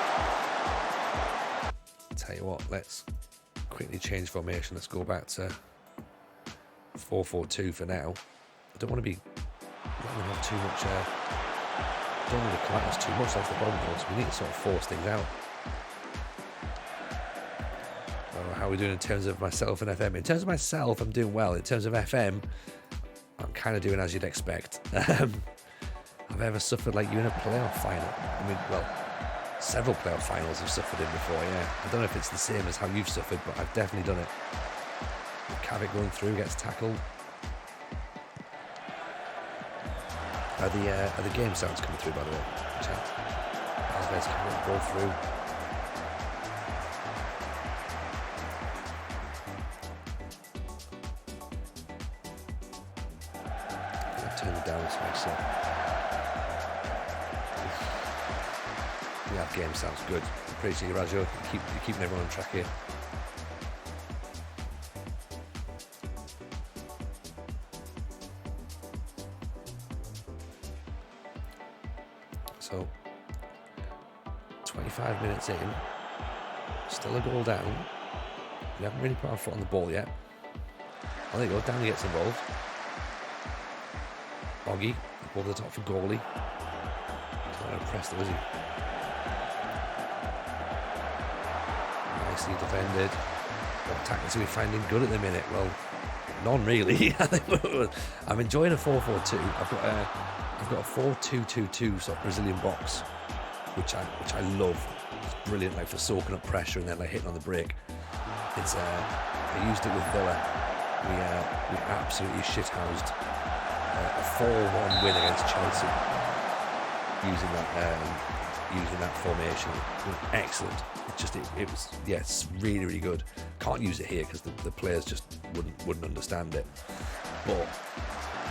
Tell you what, let's quickly change formation. Let's go back to 4-4-2 for now. I don't want to be letting them have too much. Don't want to collapse too much off the ball, so we need to sort of force things out. How are we doing in terms of myself and FM? In terms of myself, I'm doing well. In terms of FM, I'm kind of doing as you'd expect. I've ever suffered like you in a playoff final. I mean, well, several playoff finals I've suffered in before, yeah. I don't know if it's the same as how you've suffered, but I've definitely done it. Kavik going through, gets tackled. Are the game sounds coming through, by the way? Chat. Alves can't go through. I've turned it down, so makes sense. Yeah, game sounds good. Appreciate you, Rajo. You're keeping everyone on track here. So, 25 minutes in, still a goal down. We haven't really put our foot on the ball yet. Oh, there you go. Danny gets involved. Oggy above the top for goalie. He's not impressed though, is he? Nicely defended. What tactics are we finding good at the minute? Well, none really. I'm enjoying a 4-4-2. I've got a 4-2-2-2 sort of Brazilian box, which I love. It's brilliant, like for soaking up pressure and then like hitting on the break. It's I used it with Villa. We absolutely shithoused a 4-1 win against Chelsea using that formation. It was excellent. It was it's really, really good. Can't use it here because the players just wouldn't understand it. But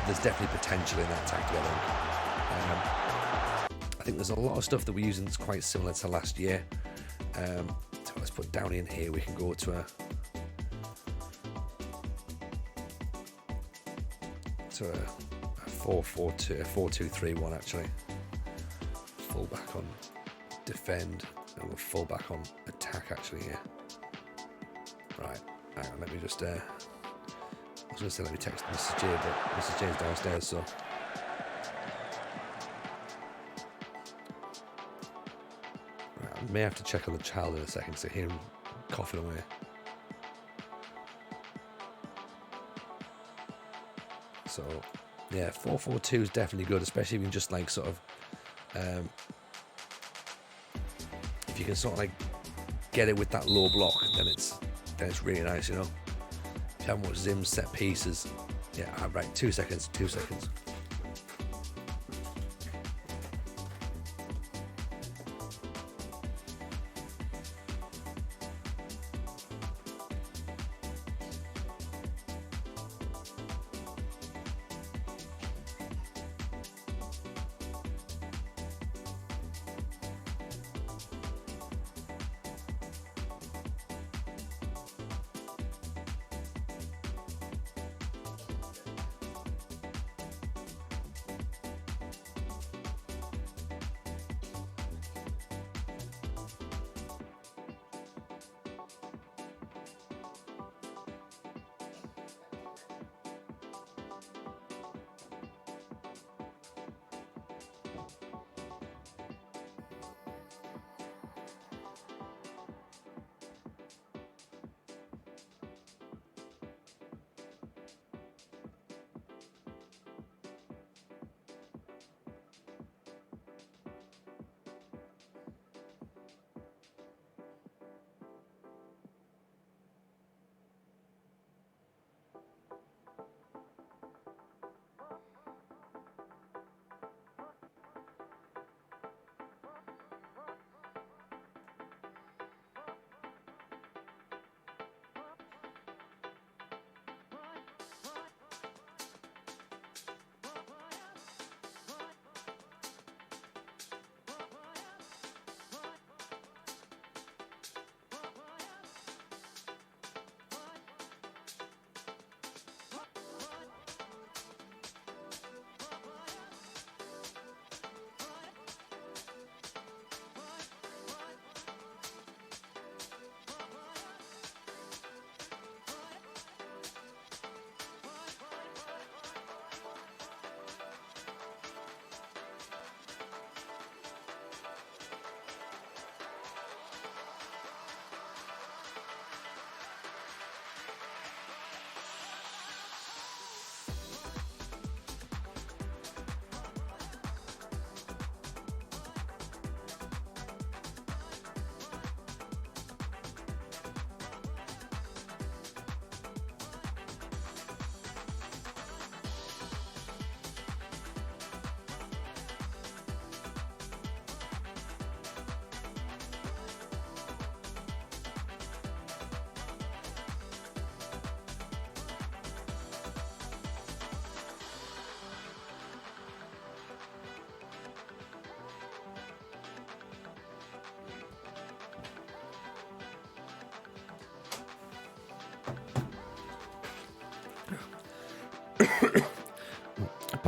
there's definitely potential in that tactic, I think. I think there's a lot of stuff that we're using that's quite similar to last year. So let's put down in here. We can go to a 4-4-2, a 4-2-3-1 actually. Full back on defend, and we'll full back on attack actually here. Right, hang on, let me just I was going to say let me text Mrs. J, but Mrs. J's downstairs, so. Right, I may have to check on the child in a second to hear him coughing away. So, yeah, 4-4-2 is definitely good, especially if you can just like sort of, if you can sort of like get it with that low block, then it's really nice, you know. If you haven't watched Zim's set pieces, yeah, right, 2 seconds.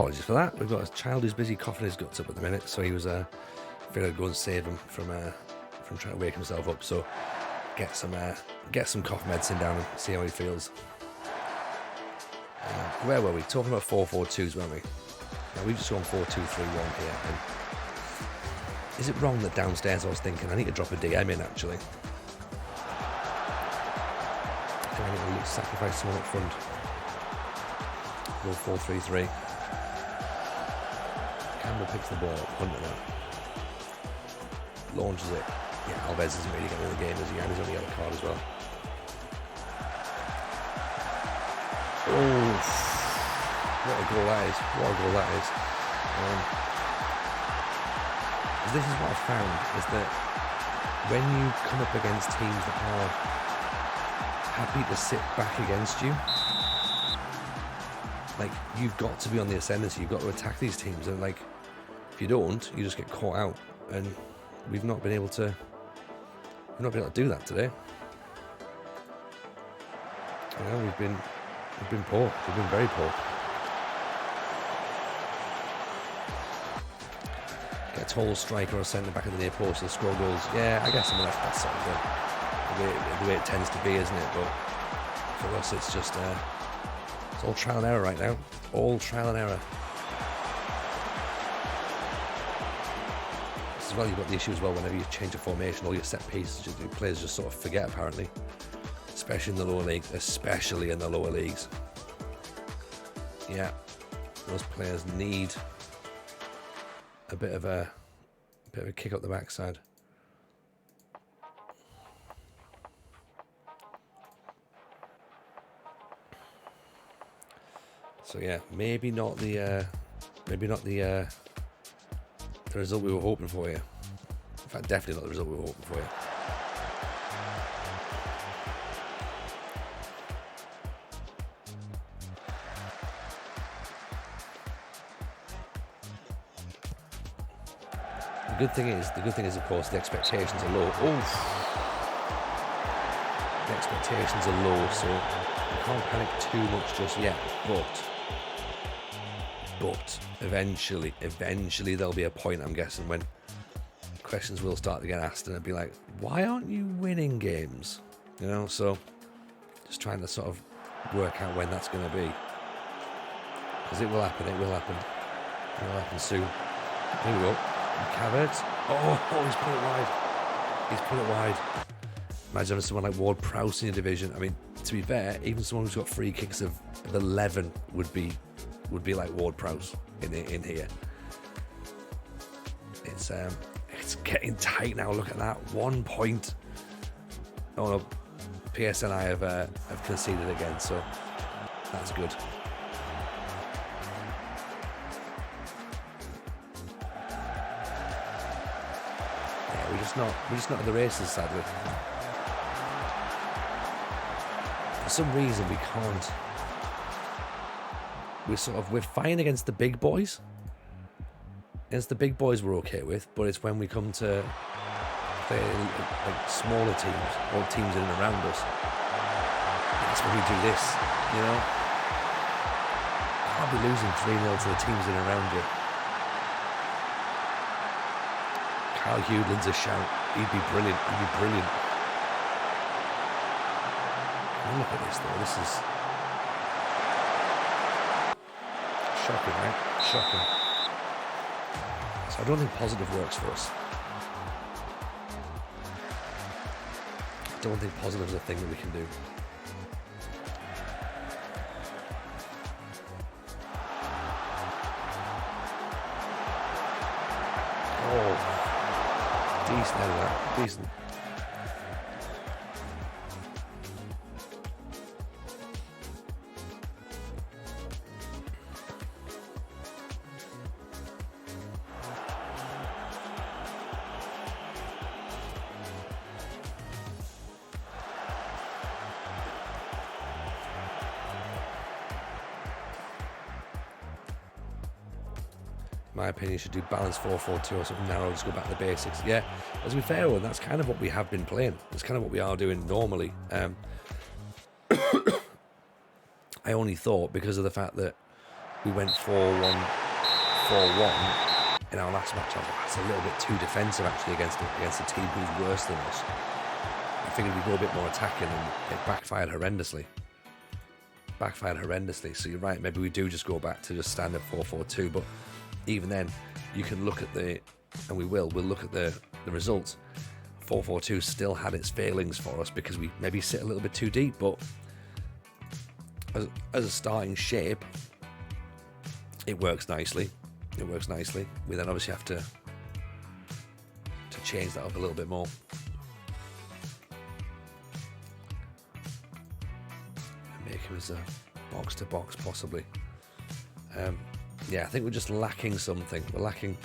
Apologies for that. We've got a child who's busy coughing his guts up at the minute, so he was figured I'd go and save him from trying to wake himself up. So get some cough medicine down and see how he feels. Where were we? Talking about 4-4-2s, weren't we? Now we've just gone 4-2-3-1 here. And is it wrong that downstairs I was thinking I need to drop a DM in actually? I think I need to sacrifice someone up front. Go 4-3-3. Campbell picks the ball up, Hunter now. Launches it. Yeah, Alves isn't really getting in the game as he? And he's only got a card as well. Oh, what a goal that is. What a goal that is. This is what I've found, is that when you come up against teams that are happy to sit back against you, like, you've got to be on the ascendancy, you've got to attack these teams, and like, if you don't, you just get caught out, and we've not been able to do that today. You know, we've been poor. We've been very poor. Get a tall striker or centre back at the near post and score goals. Yeah, I guess that's sort of the way it tends to be, isn't it? But for us, it's just it's all trial and error right now. All trial and error. As well, you've got the issue as well whenever you change a formation, all your set pieces, the players just sort of forget apparently. Especially in the lower leagues. Especially in the lower leagues. Yeah, those players need a bit of a kick up the backside. So yeah, maybe not the result we were hoping for here. In fact, definitely not the result we were hoping for here. The good thing is, of course, the expectations are low. Oof. The expectations are low, so you can't panic too much just yet. But eventually there'll be a point, I'm guessing, when questions will start to get asked, and it'll be like, why aren't you winning games? You know, so just trying to sort of work out when that's going to be, because it will happen. It will happen soon. Here we go. Caverts. Oh, he's put it wide. Imagine having someone like Ward-Prowse in your division. I mean, to be fair, even someone who's got free kicks of 11 would be like Ward-Prowse in here. It's getting tight now. Look at that. 1 point. Oh no, PSNI have conceded again, so that's good. We're just not at the races, sadly. For some reason, we can't. We're fine against the big boys. Against the big boys, we're okay with, but it's when we come to play like smaller teams or teams in and around us. That's when we do this, you know. Can't be losing 3-0 to the teams in and around you. Carl Hewlin's a shout. He'd be brilliant. Oh, look at this though. This is shocking, right? Shocking. So I don't think positive works for us. I don't think positive is a thing that we can do. Decent out of that. Decent. My opinion, should do balance 4-4-2 or something narrow, just go back to the basics. Yeah, as we fair one, that's kind of what we have been playing. That's kind of what we are doing normally. I only thought because of the fact that we went 4-1, 4-1 in our last match. I was like, that's a little bit too defensive actually against a team who's worse than us. I figured we'd go a bit more attacking, and it backfired horrendously. So you're right, maybe we do just go back to just standard 4-4-2, but even then, you can look at we'll look at the results. 4-4-2 still had its failings for us because we maybe sit a little bit too deep, but as a starting shape, it works nicely. We then obviously have to change that up a little bit more. And make him as a box to box possibly. I think we're just lacking something. We're lacking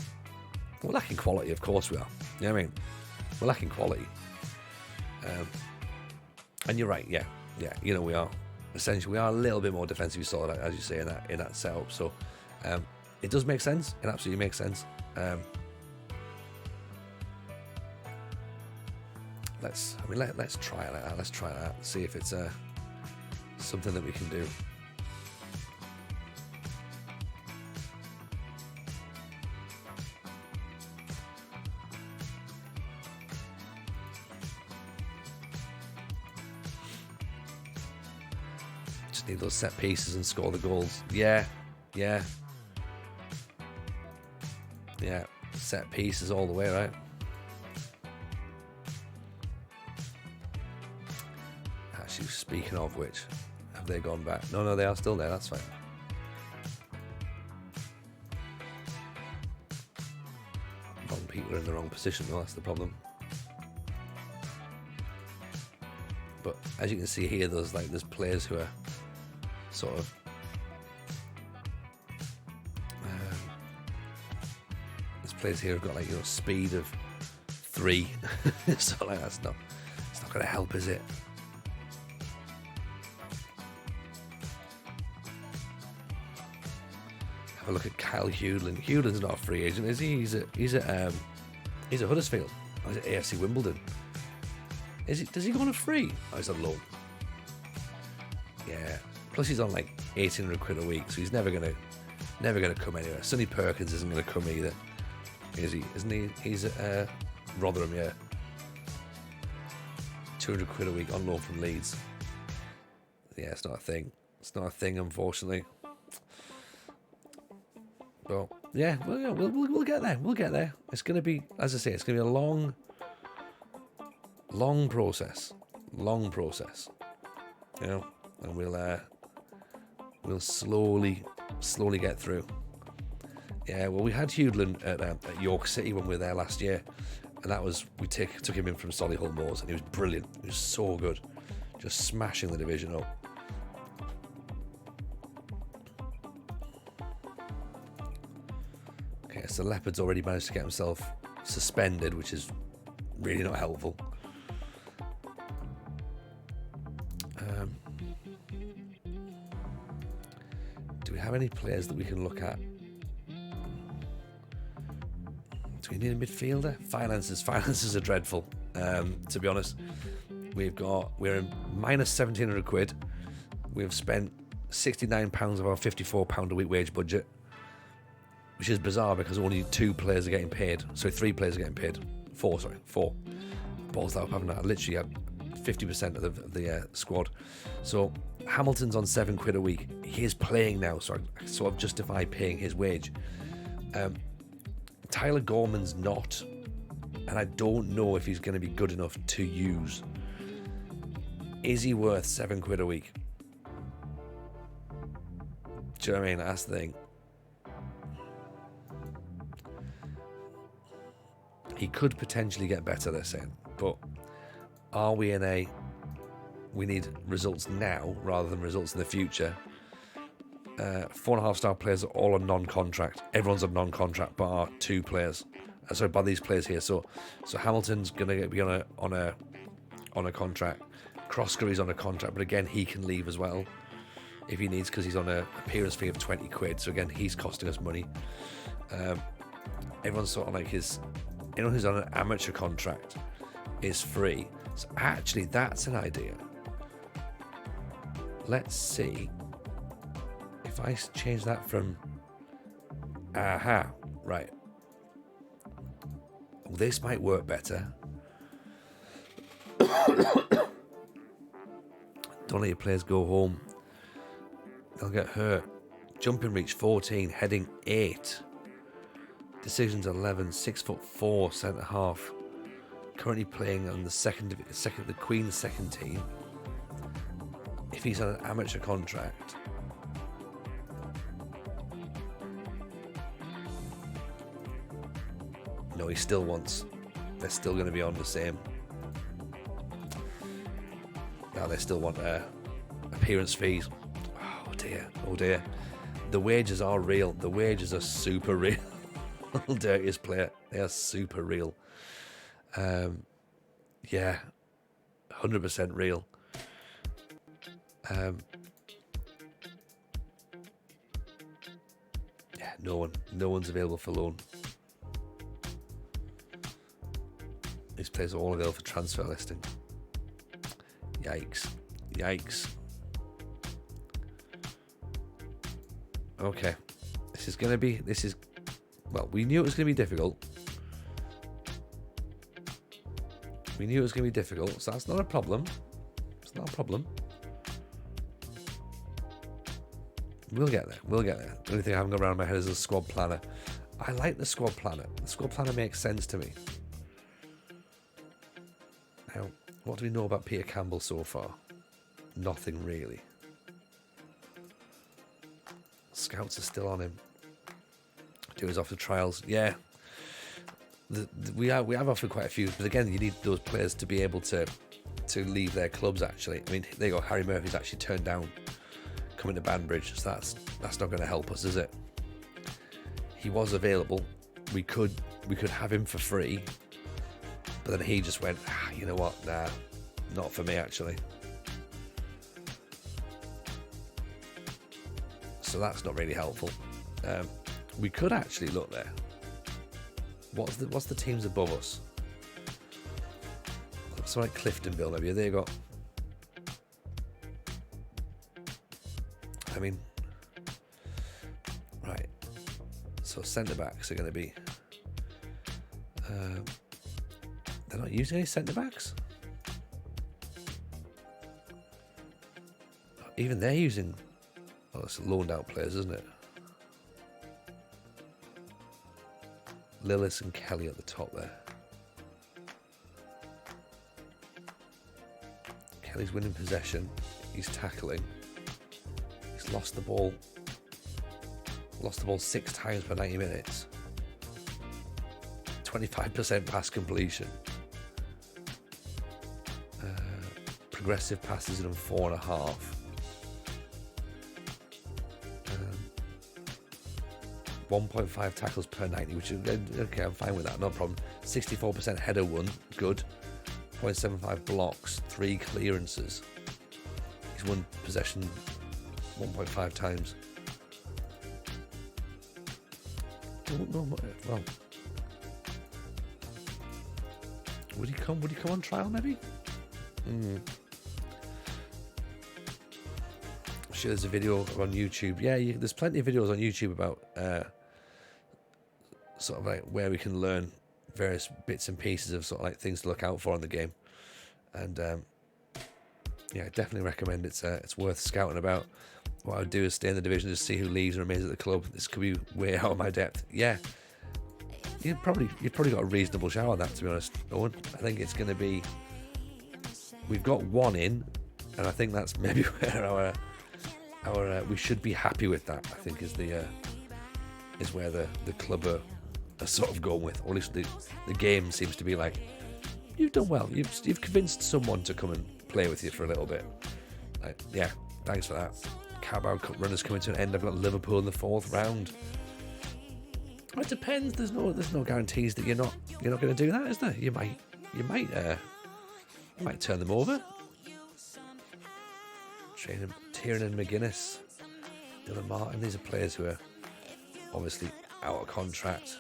quality, of course we are. You know what I mean? We're lacking quality. And you're right, yeah. We are. Essentially, we are a little bit more defensively solid, as you say, in that setup. So it does make sense. It absolutely makes sense. Let's try it out. Let's try it out. See if it's something that we can do. Just need those set pieces and score the goals. Yeah. Set pieces all the way, right? Actually, speaking of which, have they gone back? No, they are still there. That's fine. Wrong people are in the wrong position, though. That's the problem. But as you can see here, there's players who are sort of players here have got speed of 3. So it's not going to help, is it? Have a look at Kyle Hewland. Hewland's not a free agent, is he? He's at Huddersfield. Or is it AFC Wimbledon? Does he go on a free? Oh, he's on loan. Yeah. Plus he's on 1,800 quid a week, so he's never gonna come anywhere. Sonny Perkins isn't gonna come either. Is he? Isn't he? He's at Rotherham, yeah. 200 quid a week on loan from Leeds. Yeah, it's not a thing. It's not a thing, unfortunately. But yeah, we'll get there. We'll get there. It's gonna be, as I say, it's gonna be a long process. And we'll slowly get through. Yeah, well, we had Hewland at York City when we were there last year, and that was, we took him in from Solihull Moors, and he was brilliant. He was so good, just smashing the division up. Okay, so Leopard's already managed to get himself suspended, which is really not helpful. Do we have any players that we can look at? Do we need a midfielder? Finances are dreadful. To be honest, we're in minus 1,700 quid. We've spent £69 of our £54 a week wage budget, which is bizarre because only 2 players are getting paid. So 3 players are getting paid. 4. Balls that up, haven't I? I literally had 50% of the squad. So Hamilton's on 7 quid a week. He is playing now, so I sort of justify paying his wage. Tyler Gorman's not, and I don't know if he's going to be good enough to use. Is he worth 7 quid a week? Do you know what I mean? That's the thing. He could potentially get better, they're saying, but are we in we need results now rather than results in the future? 4.5-star players are all on non-contract. Everyone's on non-contract, but are 2 players. Sorry, by these players here. So Hamilton's gonna be on a contract. Croskery's on a contract, but again, he can leave as well if he needs, because he's on an appearance fee of 20 quid. So again, he's costing us money. Everyone's sort of anyone who's on an amateur contract is free. So actually, that's an idea. Let's see if if I change that from... Aha, right. Well, this might work better. Don't let your players go home. They'll get hurt. Jumping reach 14, heading 8. Decisions 11, 6'4", centre half. Currently playing on the Queen's second team. If he's on an amateur contract, no, he still wants. They're still going to be on the same. Now they still want appearance fees. Oh dear, oh dear. The wages are real. The wages are super real. Dirtiest player. They are super real. Yeah, 100% real. Yeah, no one's available for loan. These players are all available for transfer listing. Yikes. Okay. Well, we knew it was going to be difficult. So that's not a problem. It's not a problem. We'll get there. The only thing I haven't got around my head is the squad planner. I like the squad planner. The squad planner makes sense to me. Now, what do we know about Peter Campbell so far? Nothing really. Scouts are still on him. Do his offer trials. Yeah. We have offered quite a few, but again, you need those players to be able to leave their clubs. Actually, I mean, there you go. Harry Murphy's actually turned down coming to Banbridge, so that's not going to help us, is it? He was available. We could have him for free, but then he just went, you know what? Nah, not for me actually. So that's not really helpful. We could actually look there. What's the teams above us? So like Cliftonville, maybe. There you go. I mean, right. So centre backs are going to be. They're not using any centre backs. Even they're using. Oh, it's loaned out players, isn't it? Lillis and Kelly at the top there. Kelly's winning possession. He's tackling. He's lost the ball 6 times per 90 minutes. 25% pass completion. Progressive passes in 4.5. 1.5 tackles per 90, which is okay. I'm fine with that, no problem. 64% header won, good. 0.75 blocks, 3 clearances. He's won possession 1.5 times. Well, would he come on trial maybe? Sure, there's a video on YouTube. Yeah, there's plenty of videos on YouTube about sort of like where we can learn various bits and pieces of sort of like things to look out for in the game. And yeah, I definitely recommend it's worth scouting about. What I would do is stay in the division, just see who leaves and remains at the club. This could be way out of my depth. Yeah, you've probably got a reasonable shout on that, to be honest, Owen. I think it's going to be. We've got one in, and I think that's maybe where our we should be happy with that. I think is where the club are sort of going with, or at least the game seems to be like, you've done well. You've convinced someone to come and play with you for a little bit. Like, yeah, thanks for that. Carabao Cup runners coming to an end. I've got Liverpool in the 4th round. Well, it depends. There's no guarantees that you're not going to do that, is there? You might turn them over. Tiernan and McGuinness, Dylan Martin. These are players who are obviously out of contract.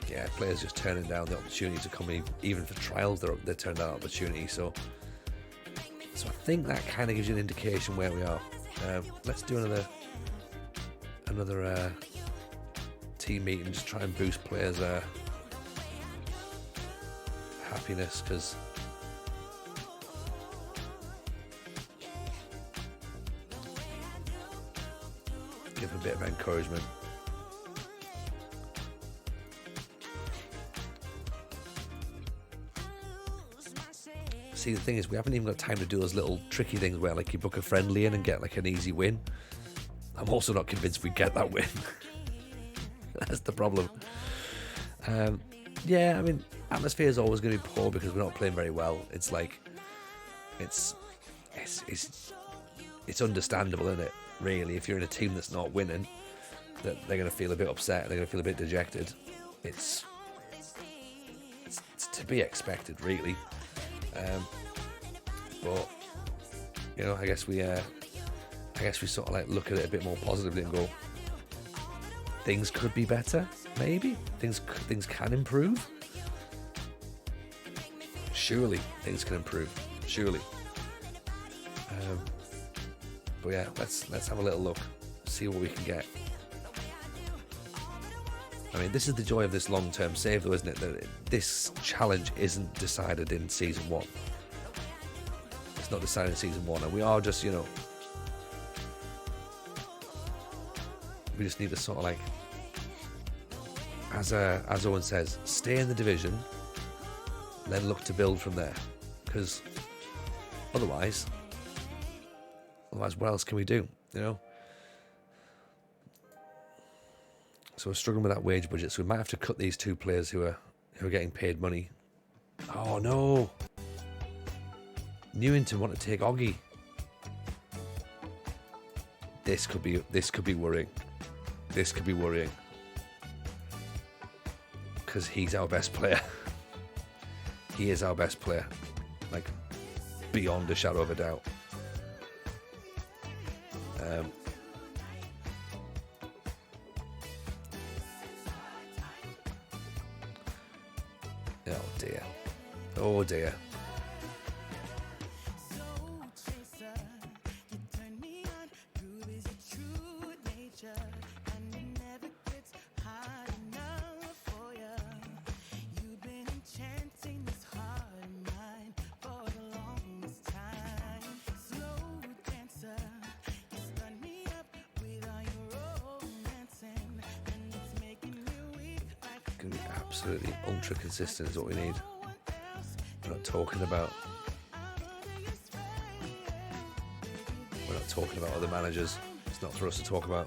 Yeah, players just turning down the opportunity to come in, even for trials. They're turning down opportunity. So I think that kind of gives you an indication where we are. Let's do another team meeting, just try and boost players' happiness, because give them a bit of encouragement. See, the thing is, we haven't even got time to do those little tricky things where, like, you book a friendly in and get, like, an easy win. I'm also not convinced we get that win. That's the problem. Yeah, I mean, atmosphere is always going to be poor because we're not playing very well. It's like, it's understandable, isn't it? Really, if you're in a team that's not winning, that they're going to feel a bit upset, they're going to feel a bit dejected. It's to be expected, really. But you know, I guess we sort of like look at it a bit more positively and go, things could be better. Maybe things can improve. Surely things can improve. Surely. But yeah, let's have a little look, see what we can get. I mean, this is the joy of this long-term save, though, isn't it? That this challenge isn't decided in season 1. It's not decided in season 1, and we are just, you know, we just need to sort of like, as Owen says, stay in the division, then look to build from there. Because otherwise, what else can we do? You know. So we're struggling with that wage budget, so we might have to cut these 2 players who are getting paid money. Oh no! Newington want to take Oggy. This could be worrying. This could be worrying. Because he's our best player. He is our best player. Like, beyond a shadow of a doubt. Oh dear. Oh dear. Going to be absolutely ultra consistent is what we need. We're not talking about other managers. It's not for us to talk about,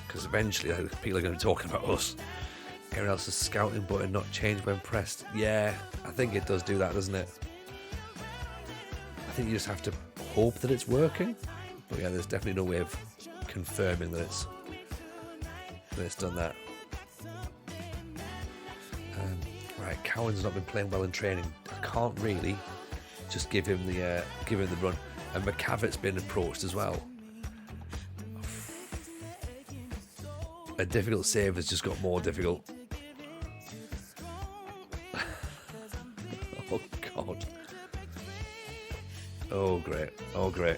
because eventually people are going to be talking about us. Everyone else's scouting button not changed when pressed. Yeah, I think it does do that, doesn't it? I think you just have to hope that it's working. But yeah, there's definitely no way of confirming that it's done that. Right, Cowan's not been playing well in training. I can't really just give him the run. And McCavitt's been approached as well. A difficult save has just got more difficult. Oh God. Oh great. Oh great.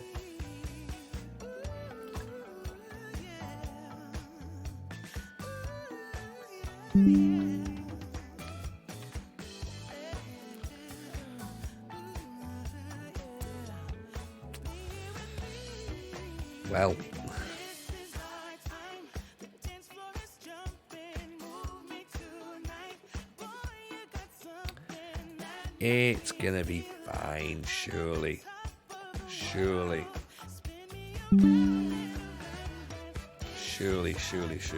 Well, it's gonna be fine, surely. Surely. Surely. It's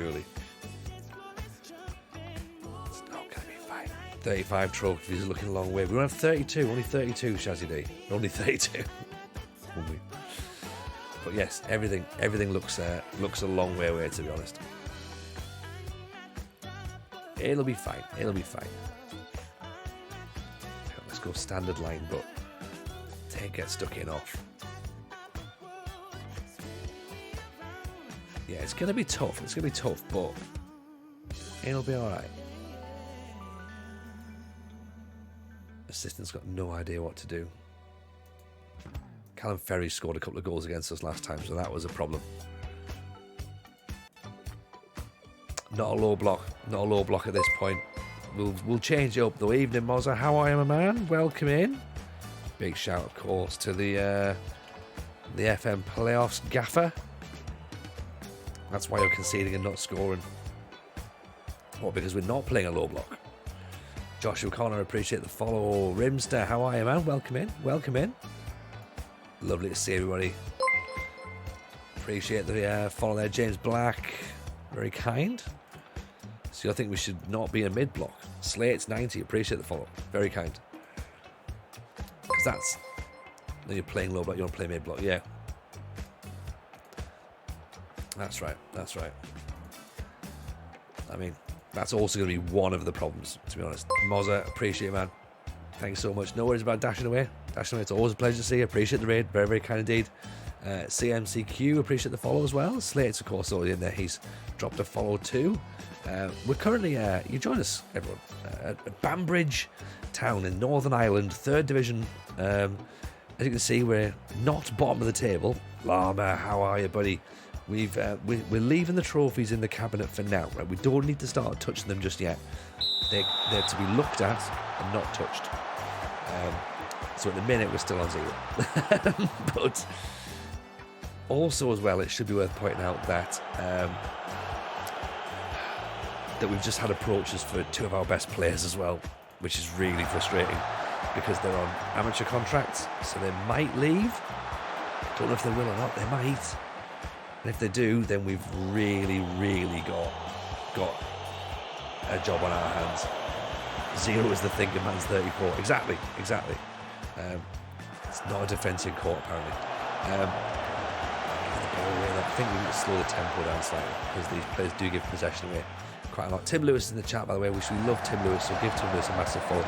not gonna be fine. 35 trophies is looking a long way. We don't have 32, only 32, Shazzy D. Only 32. But yes, everything looks a long way away, to be honest. It'll be fine. Let's go standard line, but take get stuck in off. Yeah, it's gonna be tough. But it'll be all right. Assistant's got no idea what to do. Callum Ferry scored a couple of goals against us last time, so that was a problem. Not a low block at this point. We'll change it up though. Evening, Mozza. How are you, my man? Welcome in. Big shout, of course, to the FM playoffs gaffer. That's why you're conceding and not scoring. Or because we're not playing a low block. Joshua Connor, appreciate the follow. Rimster, how are you, man? Welcome in. Welcome in. Lovely to see everybody. Appreciate the follow there, James Black. Very kind. So I think we should not be a mid block. Slate's 90. Appreciate the follow. Very kind. Because that's then you're playing low block. You want to play mid block. Yeah. That's right. That's right. I mean, that's also going to be one of the problems, to be honest. Mozza, appreciate it, man. Thanks so much. No worries about dashing away. Dashing away, it's always a pleasure to see you. Appreciate the raid. Very, very kind indeed. CMCQ, appreciate the follow as well. Slate's, of course, already in there. He's dropped a follow too. We're currently, you join us, everyone, at Banbridge Town in Northern Ireland, 3rd Division. As you can see, we're not bottom of the table. Llama, how are you, buddy? We're leaving the trophies in the cabinet for now, right? We don't need to start touching them just yet. They're to be looked at and not touched. So at the minute, we're still on 0. But also as well, it should be worth pointing out that that we've just had approaches for 2 of our best players as well, which is really frustrating because they're on amateur contracts, so they might leave. Don't know if they will or not. They might. And if they do, then we've really, really got a job on our hands. 0 is the thinking man's 34. Exactly. It's not a defensive court, apparently. I think we need to slow the tempo down slightly because these players do give possession away quite a lot. Tim Lewis is in the chat, by the way, which we love Tim Lewis, so give Tim Lewis a massive follow.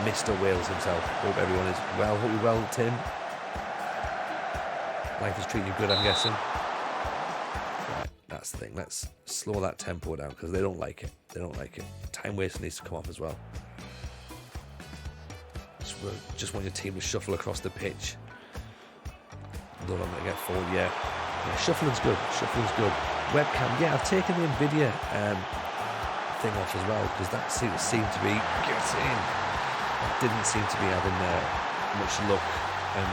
Mr. Wales himself. Hope everyone is well. Hope you're well, Tim. Life is treating you good, I'm guessing. Right, that's the thing. Let's slow that tempo down because they don't like it. Time waster needs to come off as well. Just want your team to shuffle across the pitch. Don't want to get forward, yeah. Shuffling's good. Webcam, yeah, I've taken the Nvidia thing off as well because that seemed to be getting. That didn't seem to be having much luck. And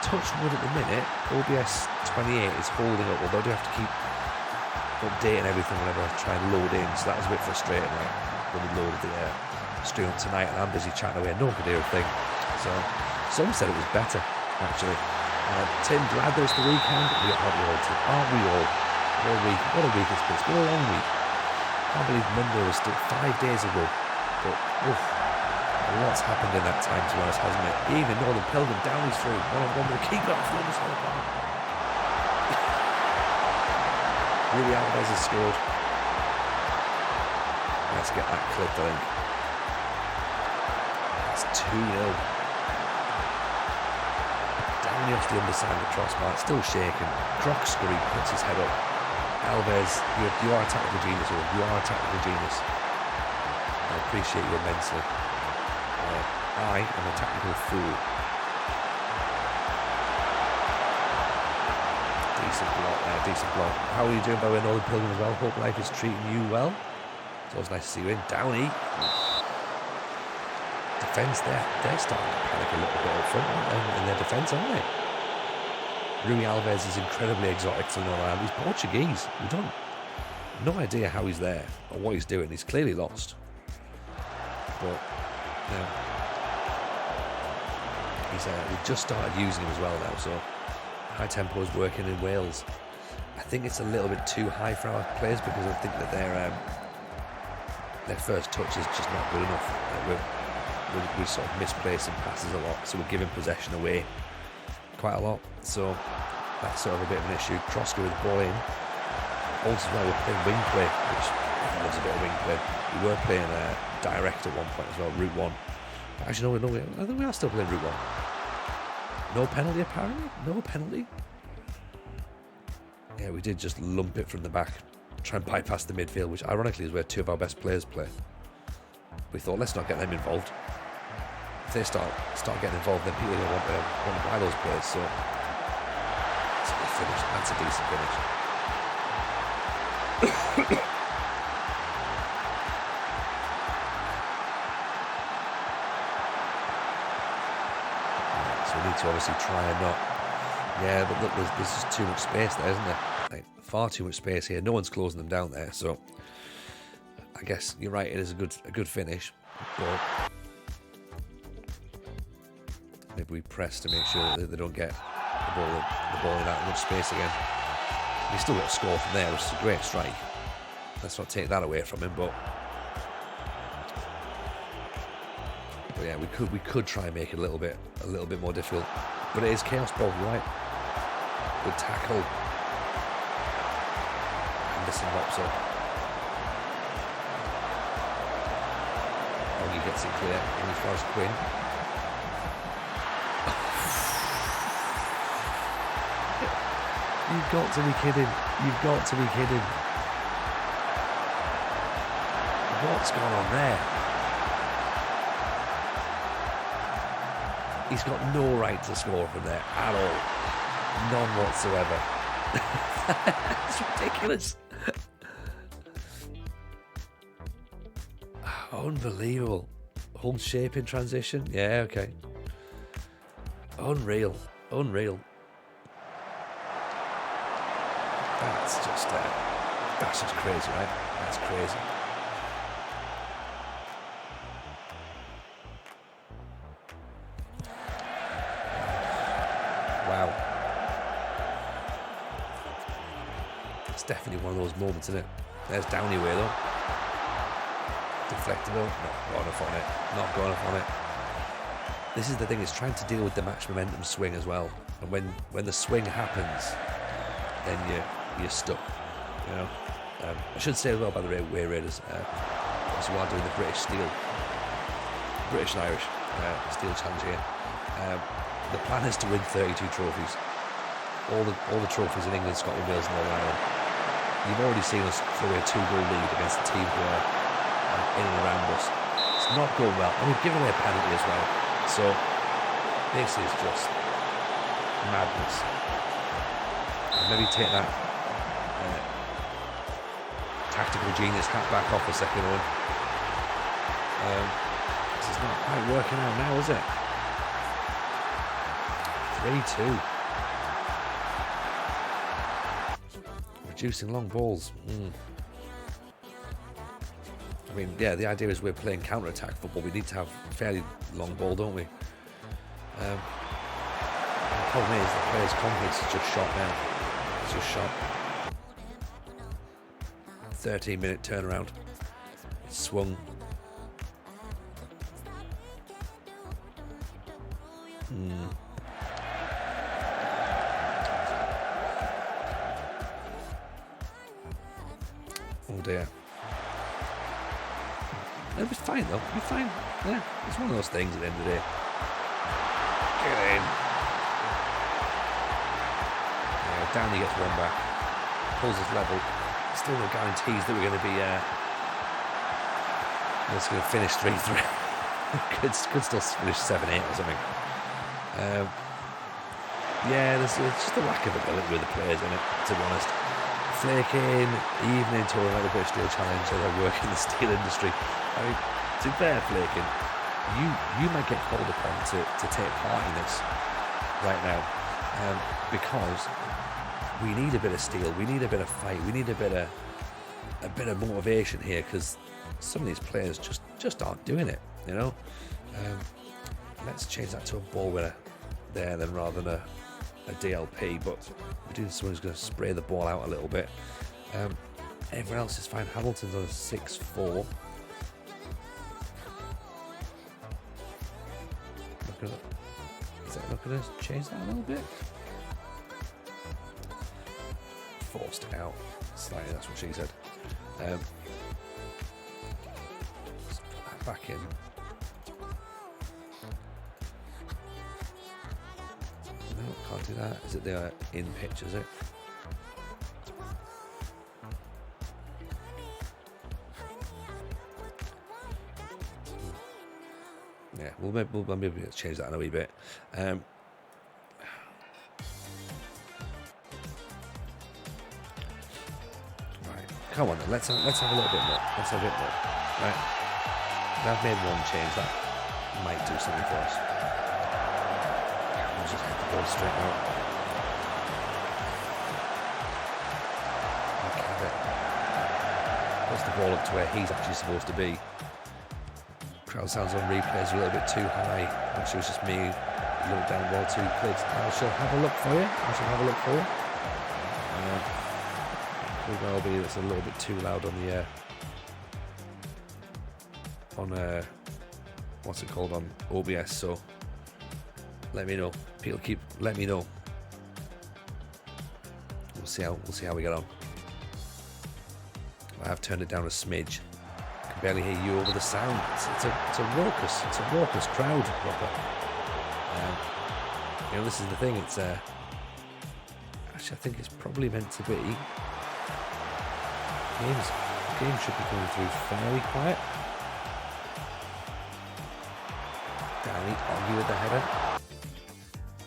touch wood at the minute, OBS 28 is holding up, although I do have to keep updating everything whenever I try and load in, so that was a bit frustrating when we loaded the stream up tonight and I'm busy chatting away and no one could hear a thing. So someone said it was better, actually. Tim, glad that it's the weekend. Aren't we all? What a week it's been. It's been a long week. I can't believe Monday was still 5 days ago. But a lot's happened in that time, to be honest, hasn't it? Even Northern Pilgrim down his through. One with the keeper off the other side. Rui Alves has scored. Let's get that clipped, I think. It's 2-0. Downey off the underside of the crossbar, it's still shaking. Croc Scurry puts his head up. Alves, you are a tactical genius, or you are a tactical genius. I appreciate you immensely. I am a tactical fool. Decent block. How are you doing, by the way, Northern Pilgrim as well? Hope life is treating you well. It's always nice to see you in. Downey. Defence there. They're starting to panic a little bit up front in their defence, aren't they? Rui Alves is incredibly exotic for Northern Ireland. He's Portuguese. We don't no idea how he's there or what he's doing. He's clearly lost. But yeah. We've just started using him as well now, so high tempo is working in Wales. I think it's a little bit too high for our players because I think that their first touch is just not good enough. We sort of misplacing passes a lot, so we're giving possession away quite a lot. So that's sort of a bit of an issue. Troska with the ball in. Also, well, we're playing wing play, which loves a bit of wing play. We were playing direct at one point as well, route 1. Actually, no, I think we are still playing route 1. No penalty, apparently. No penalty. Yeah, we did just lump it from the back, try and bypass the midfield, which ironically is where 2 of our best players play. We thought, let's not get them involved. they start getting involved, then people are going to want to buy those players. So it's a good finish. That's a decent finish. So we need to obviously try and not. Yeah, but look, there's just too much space there, isn't there? Like, far too much space here. No one's closing them down there. So I guess you're right. It is a good finish, but maybe we press to make sure that they don't get the ball in that much space again. He's still got a score from there, which is a great strike. Let's not take that away from him, but yeah, we could try and make it a little bit more difficult. But it is chaos ball, right? Good tackle. Anderson hops up. He gets it clear. And he fires Quinn. You've got to be kidding. You've got to be kidding. What's going on there? He's got no right to score from there at all. None whatsoever. It's ridiculous. Unbelievable. Hull shape in transition. Yeah, okay. Unreal. That's just crazy, right? That's crazy. Wow. It's definitely one of those moments, isn't it? There's Downey way though. Deflectable. Not going off on it. This is the thing, it's trying to deal with the match momentum swing as well. And when the swing happens, then you're stuck, you know. I should say as well, by the way, Raiders, obviously we are doing the British and Irish Steel Challenge here. The plan is to win 32 trophies. All the trophies in England, Scotland, Wales and Northern Ireland. You've already seen us throw a 2-goal lead against the team who are in and around us. It's not going well. And we've given away a penalty as well. So this is just madness. Maybe take that tactical genius hat back off a second on. This is not quite working out now, is it? 3-2. Reducing long balls. I mean, yeah, the idea is we're playing counter-attack football. We need to have fairly long ball, don't we? The problem is the players' confidence is just shot now. It's just shot. 13-minute turnaround. It's swung. Oh dear. It'll be fine though. It'll be fine. Yeah, it's one of those things at the end of the day. Get in. Yeah, Downey gets one back. Pulls his level. Still no guarantees that we're going to be. It's going to finish 3-3. could still finish 7-8 or something. Yeah, there's just a lack of ability with the players in it, to be honest. Flaking, even in touring like the British Steel Challenge, as I work in the steel industry. I mean, to be fair, Flaking, you might get called upon to take part in this right now, because we need a bit of steel, we need a bit of fight, we need a bit of motivation here, because some of these players just aren't doing it, you know. Let's change that to a ball winner there then, rather than a DLP, but we're doing someone who's going to spray the ball out a little bit. Everyone else is fine. Hamilton's on a 6-4. Is that not going to change that a little bit? Forced it out slightly, that's what she said. Let's put that back in. No, can't do that. Is it the in pitch, is it? we'll maybe change that in a wee bit. Right, come on then, let's have a little bit more. Let's have a bit more. Right, I've made one change that might do something for us. We'll just hit the ball straight out. Puts the ball up to where he's actually supposed to be. Crowd sounds on replays a little bit too high. Actually, it's just me. Look down 1 or 2 clicks. I shall have a look for you. Could well be it's a little bit too loud on the what's it called on OBS. So let me know. People let me know. We'll see how we get on. I have turned it down a smidge. I can barely hear you over the sound. It's a raucous crowd, proper. This is the thing. It's actually, I think it's probably meant to be. Game should be coming through fairly quiet. Down, argue with the header.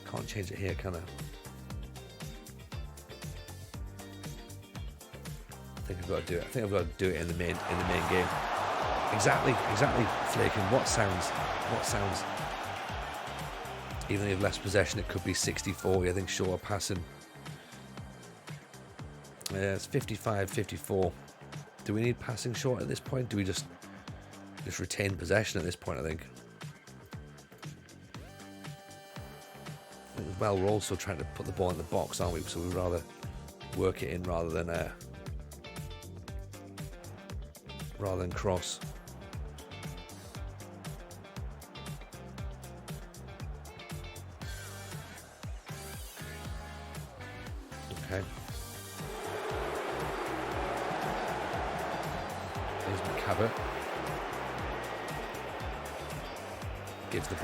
Can't change it here, can I? I think I've got to do it in the main game. Exactly. Flaking. What sounds? Even if less possession, it could be 60-40. I think shorter passing. It's 55-54. Do we need passing short at this point? Do we just retain possession at this point? I think. Well, we're also trying to put the ball in the box, aren't we? So we'd rather work it in rather than cross. Okay. Here's McCabe. Gives the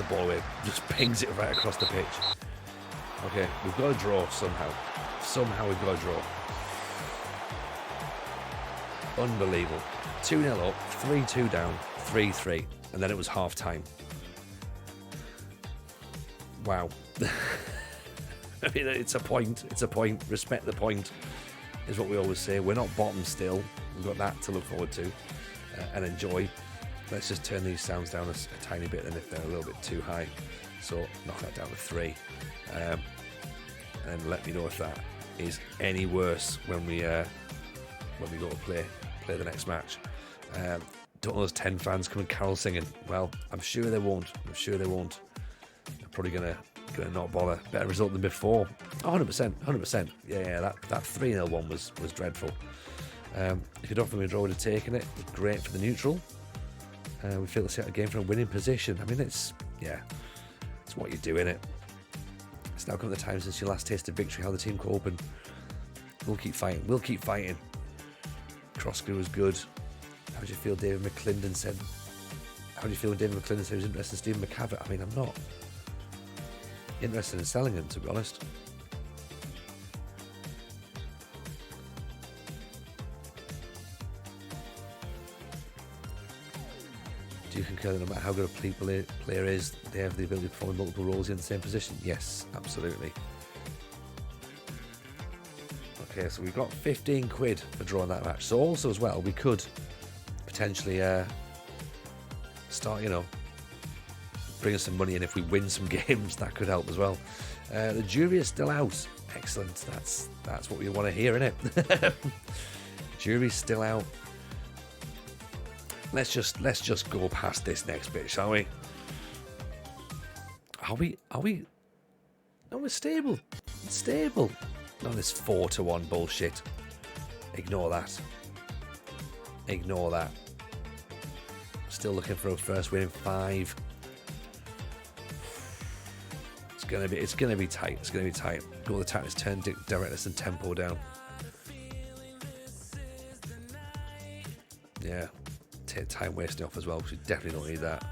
ball away. Just pings it right across the pitch. Okay, we've got to draw somehow. We've got to draw. Unbelievable. 2-0 up, 3-2 down, 3-3. And then it was half time. Wow. I mean, it's a point. Respect the point, is what we always say. We're not bottom still. We've got that to look forward to and enjoy. Let's just turn these sounds down a tiny bit, and if they're a little bit too high, so knock that down to 3. And let me know if that is any worse when we go to play the next match. Don't know those 10 fans coming carol singing. Well, I'm sure they won't. They're probably gonna not bother. Better result than before. 100%. Yeah, that 3-0 one was dreadful. If you'd offered me a draw, I would have taken it. It was great for the neutral. We feel to set a game from a winning position. I mean, it's what you do, innit? It's now come the time since your last taste of victory. How the team cope, and we'll keep fighting. Crossfield was good. How do you feel? David McClendon said he was interested in Stephen McCabe. I mean, I'm not interested in selling him, to be honest. Do you concur that no matter how good a player is, they have the ability to perform multiple roles in the same position? Yes, absolutely. Okay, so we've got 15 quid for drawing that match. So also as well, we could potentially start, bring us some money in if we win some games. That could help as well. The jury is still out. Excellent. That's what we want to hear, innit? Jury's still out. Let's just go past this next bit, shall we? Are we? No, we're stable. It's stable. Not this 4-1 bullshit. Ignore that. Still looking for a first win in 5. It's gonna be tight. Go with the tightness, turn directness and tempo down. Yeah. Take time wasting off as well, because we definitely don't need that.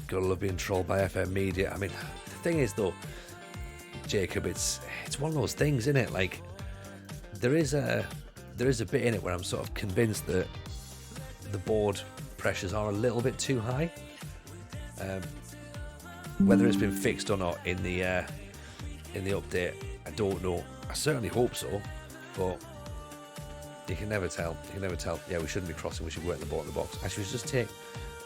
Gotta love being trolled by FM Media. I mean, the thing is though, Jacob, it's one of those things, isn't it? Like, there is a bit in it where I'm sort of convinced that the board pressures are a little bit too high. Whether it's been fixed or not in the update, I don't know. I certainly hope so, but you can never tell. Yeah, we shouldn't be crossing. We should work the ball in the box. Actually, we should just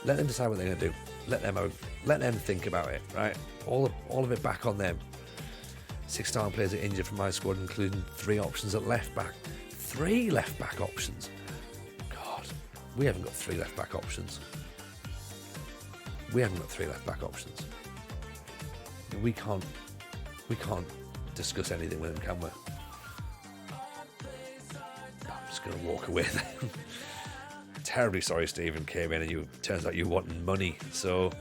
let them decide what they're going to do. Let them think about it. Right, all of it back on them. 6 starting players are injured from my squad, including 3 options at left back. 3 left back options. God, we haven't got 3 left back options. We can't discuss anything with him, can we? I'm just going to walk away then. Terribly sorry Stephen came in and turns out you wanted money, so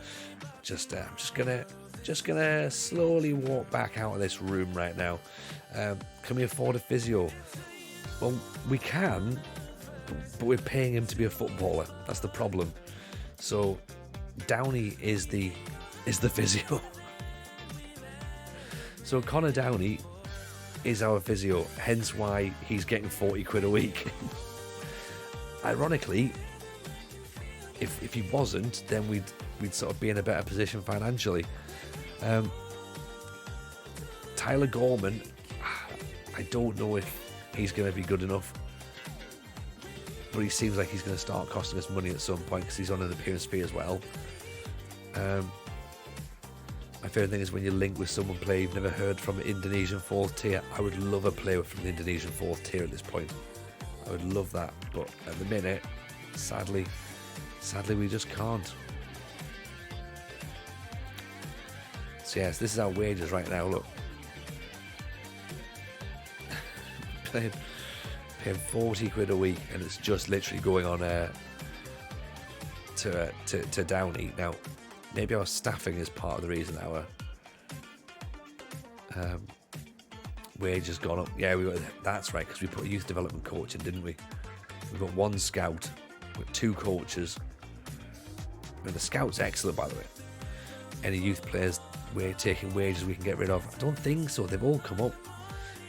I'm just gonna slowly walk back out of this room right now. Can we afford a physio? Well, we can, but we're paying him to be a footballer. That's the problem. So Downey is the physio. So Connor Downey is our physio, hence why he's getting 40 quid a week. Ironically, if he wasn't, then we'd sort of be in a better position financially. Tyler Gorman, I don't know if he's going to be good enough, but he seems like he's going to start costing us money at some point because he's on an appearance fee as well. My favourite thing is when you link with someone play you've never heard from Indonesian 4th tier. I would love a player from the Indonesian 4th tier at this point. I would love that, but at the minute, sadly we just can't. So yes, this is our wages right now. Look, paying 40 quid a week, and it's just literally going on to Downey. Now, maybe our staffing is part of the reason our wage has gone up. Yeah, that's right, because we put a youth development coach in, didn't we? We've got 1 scout with 2 coaches. And the scout's excellent, by the way. Any youth players we're taking wages we can get rid of? I don't think so. They've all come up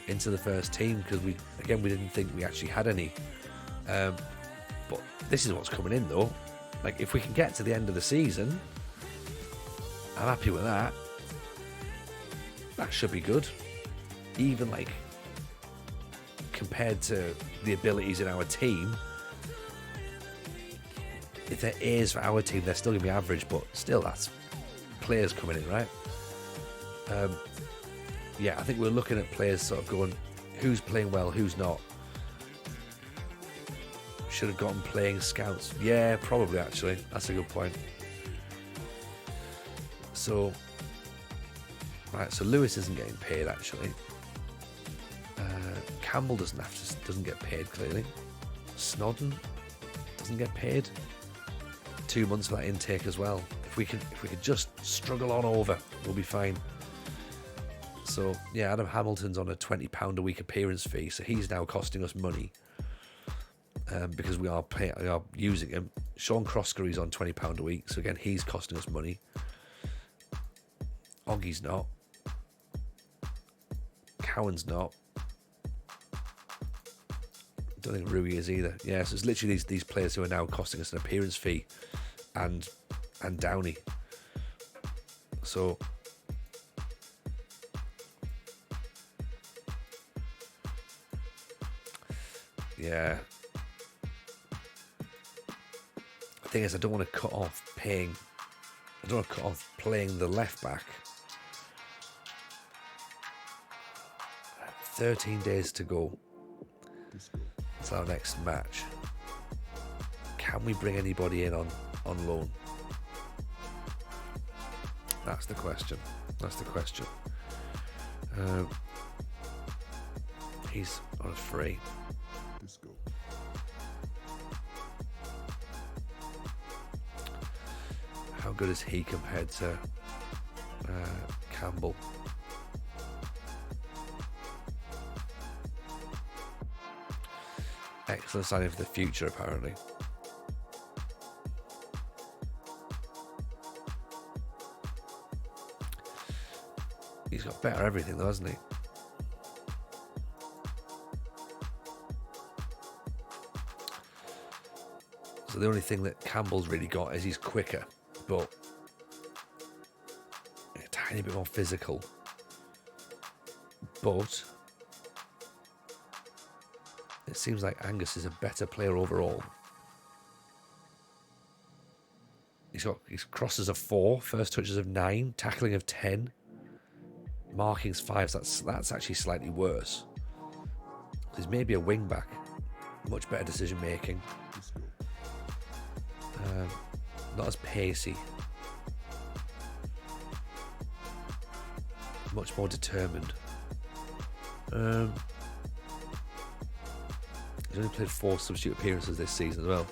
into the first team because we didn't think we actually had any. But this is what's coming in though. Like, if we can get to the end of the season, I'm happy with that. That should be good. Even like compared to the abilities in our team, if there is for our team, they're still going to be average, but still, that's players coming in, right? Yeah, I think we're looking at players sort of going, who's playing well, who's not. Should have gotten playing scouts. Yeah, probably, actually. That's a good point. So, right, so Lewis isn't getting paid, actually. Campbell doesn't get paid, clearly. Snodden doesn't get paid. 2 months for that intake as well. If we could just struggle on over, we'll be fine. So yeah, Adam Hamilton's on a £20 a week appearance fee, so he's now costing us money because we are using him. Sean Croskery's on £20 a week, so again he's costing us money. Oggy's not. Cowan's not. Don't think Rui is either. Yeah, so it's literally these players who are now costing us an appearance fee and Downey. So yeah. The thing is, I don't want to cut off playing the left back. 13 days to go. It's our next match. Can we bring anybody in on loan? That's the question. He's on a free. How good is he compared to Campbell? Excellent signing for the future, apparently. better everything though, hasn't he? So the only thing that Campbell's really got is he's quicker, but a tiny bit more physical. But it seems like Angus is a better player overall. He's got his crosses of 4, first touches of 9, tackling of 10, markings 5. So that's actually slightly worse. He's maybe a wing back, much better decision making. Not as pacey, much more determined. He's only played 4 substitute appearances this season as well.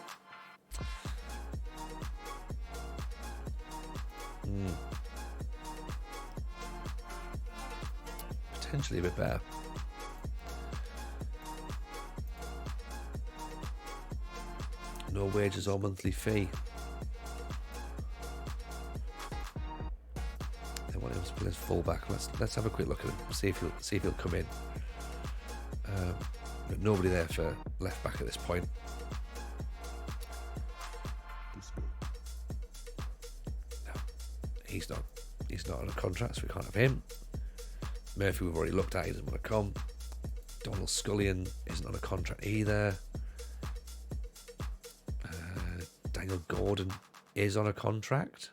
Potentially a bit better. No wages or monthly fee. They want him to play as fullback. Let's have a quick look at him. See if he'll come in. But nobody there for left back at this point. No, he's not. He's not on a contract, so we can't have him. Murphy we've already looked at. He doesn't want to come. Donald Scullion isn't on a contract either. Daniel Gordon is on a contract.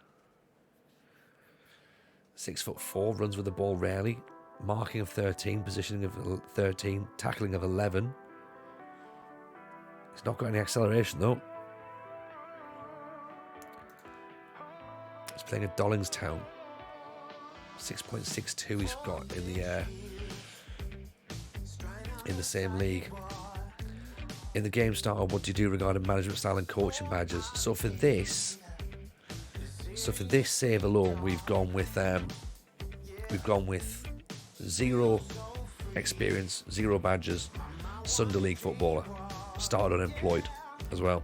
6'4", runs with the ball rarely. Marking of 13, positioning of 13, tackling of 11. He's not got any acceleration though. He's playing at Dollingstown. 6.62 he's got in the same league. In the game starter, what do you do regarding management style and coaching badges? So for this save alone, we've gone with 0 experience, 0 badges, Sunday League footballer, started unemployed as well.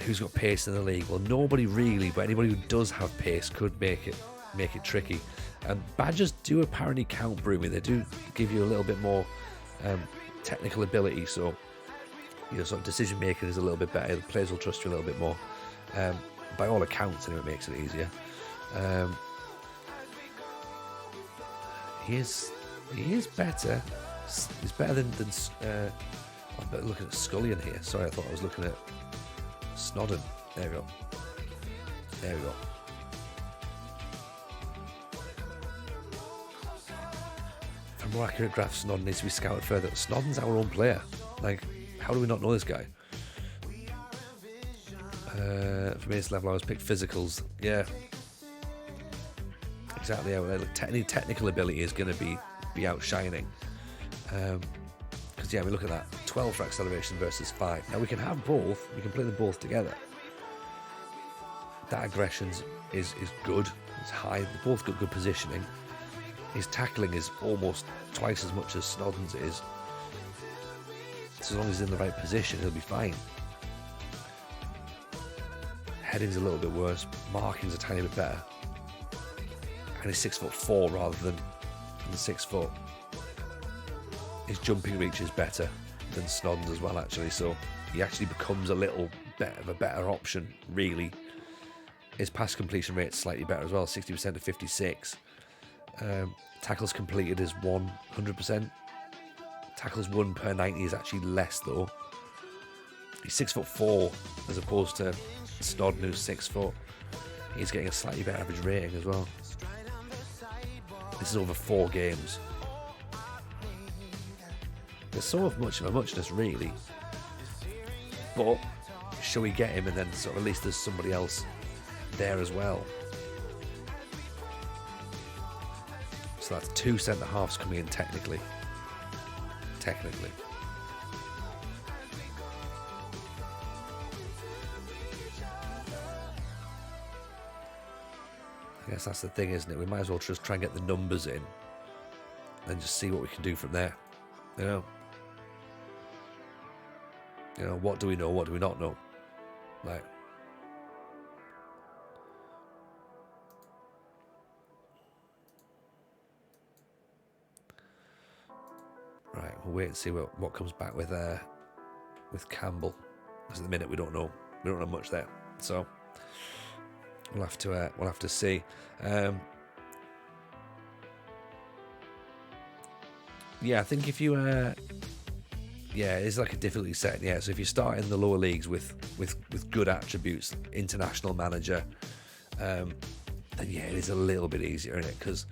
Who's got pace in the league? Well, nobody really, but anybody who does have pace could make it tricky. Badges do apparently count, Broomy. They do give you a little bit more technical ability, so sort of decision making is a little bit better. The players will trust you a little bit more. By all accounts, anyway, it makes it easier. He is better. He's better than I'm better looking at Scullion here. Sorry, I thought I was looking at Snodden. There we go. For a more accurate graph, Snodden needs to be scouted further. Snodden's our own player. Like, how do we not know this guy? For me, it's level I was picked physicals. Yeah. Exactly. Yeah, technical ability is going to be outshining. Because, we look at that. 12 for acceleration versus 5. Now, we can have both. We can play them both together. That aggression is good. It's high. They've both got good positioning. His tackling is almost twice as much as Snodden's is. So as long as he's in the right position, he'll be fine. Heading's a little bit worse. Marking's a tiny bit better. And he's 6'4" rather than 6 foot. His jumping reach is better than Snodden's as well, actually. So he actually becomes a little bit of a better option, really. His pass completion rate's slightly better as well, 60% to 56. Tackles completed is 100%. Tackles won per 90 is actually less though. He's 6'4" as opposed to Snodden, who's 6 foot. He's getting a slightly better average rating as well. This is over 4 games. There's so much of a muchness, really. But shall we get him, and then sort of at least there's somebody else there as well. So that's 2 centre halves coming in technically. I guess that's the thing, isn't it? We might as well just try and get the numbers in and just see what we can do from there. You know, what do we know? What do we not know? Like, Right, we'll wait and see what comes back with Campbell. Because at the minute we don't know much there, so we'll have to see. Yeah, I think if you it's like a difficulty setting. Yeah, so if you start in the lower leagues with good attributes, international manager, then yeah, it is a little bit easier, isn't it? Because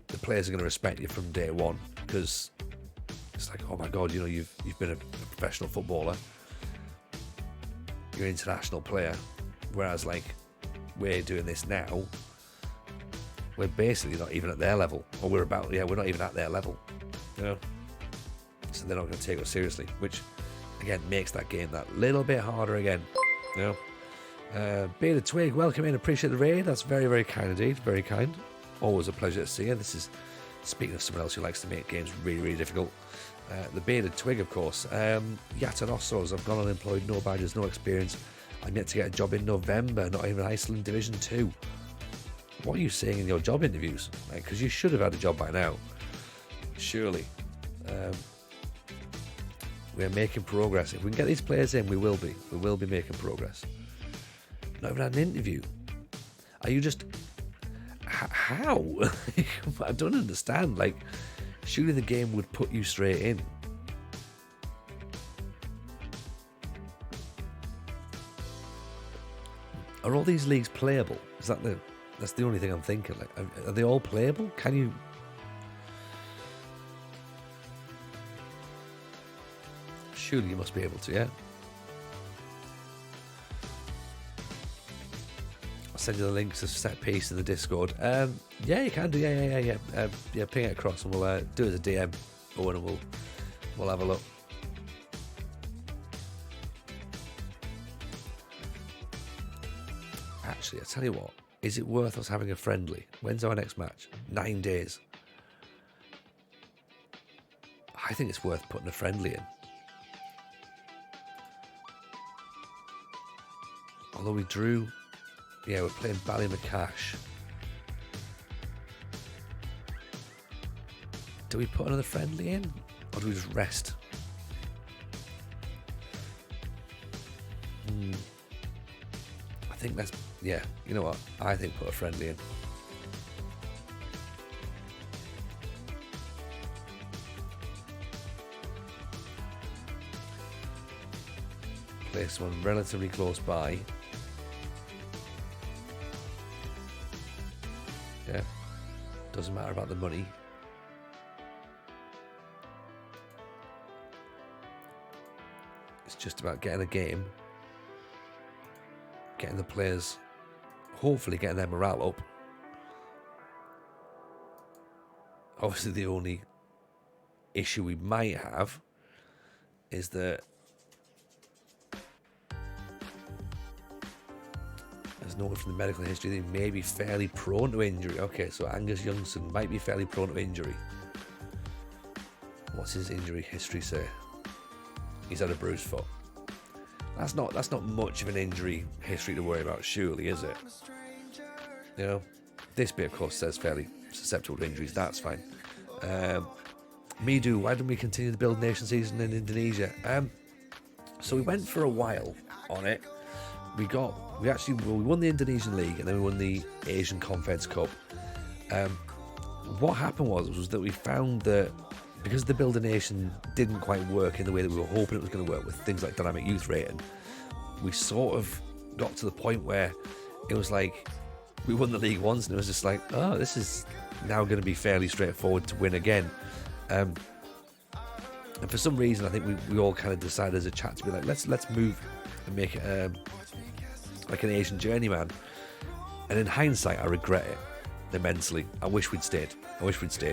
the players are going to respect you from day one. Because it's like, oh my God, you've been a professional footballer, you're an international player. Whereas like we're doing this now, we're basically not even at their level, or we're not even at their level. So they're not going to take us seriously, which again makes that game that little bit harder again. Bearded Twig, welcome in, appreciate the raid. That's very, very kind indeed, very kind. Always a pleasure to see you. This is speaking of someone else who likes to make games really, really difficult. The Bearded Twig, of course. Yatanossos, I've gone unemployed, no badges, no experience. I'm yet to get a job in November, not even Iceland Division 2. What are you saying in your job interviews? Because you should have had a job by now. Surely. We're making progress. If we can get these players in, we will be. We will be making progress. Not even had an interview. Are you just... How? I don't understand. Like, surely the game would put you straight in. Are all these leagues playable? That's the only thing I'm thinking. Like, are they all playable? Can you... Surely you must be able to, yeah? I'll send you the links to set piece in the Discord. Yeah, you can do. Yeah. Ping it across and we'll do it as a DM, Owen, and we'll have a look. Actually, I tell you what, is it worth us having a friendly? When's our next match? 9 days. I think it's worth putting a friendly in. Although we drew, yeah, we're playing Ballymacash. Do we put another friendly in, or do we just rest? I think that's, yeah, you know what? I think put a friendly in. Place one relatively close by. Yeah, doesn't matter about the money. It's just about getting a game, getting the players, hopefully getting their morale up. Obviously, the only issue we might have is that there's noted from the medical history that he may be fairly prone to injury. Okay, so Angus Youngson might be fairly prone to injury. What's his injury history say? He's had a bruised foot. That's not much of an injury history to worry about, surely, is it? You know, this bit of course says fairly susceptible to injuries. That's fine. Midu, why didn't we continue the Build Nation season in Indonesia? So we went for a while on it. We won the Indonesian League and then we won the Asian Conference Cup. What happened was that we found that because the Build a Nation didn't quite work in the way that we were hoping it was going to work with things like dynamic youth rating, we sort of got to the point where it was like we won the league once and it was just like, oh, this is now going to be fairly straightforward to win again. And for some reason, I think we all kind of decided as a chat to be like, let's move and make it like an Asian journeyman. And in hindsight, I regret it immensely. I wish we'd stayed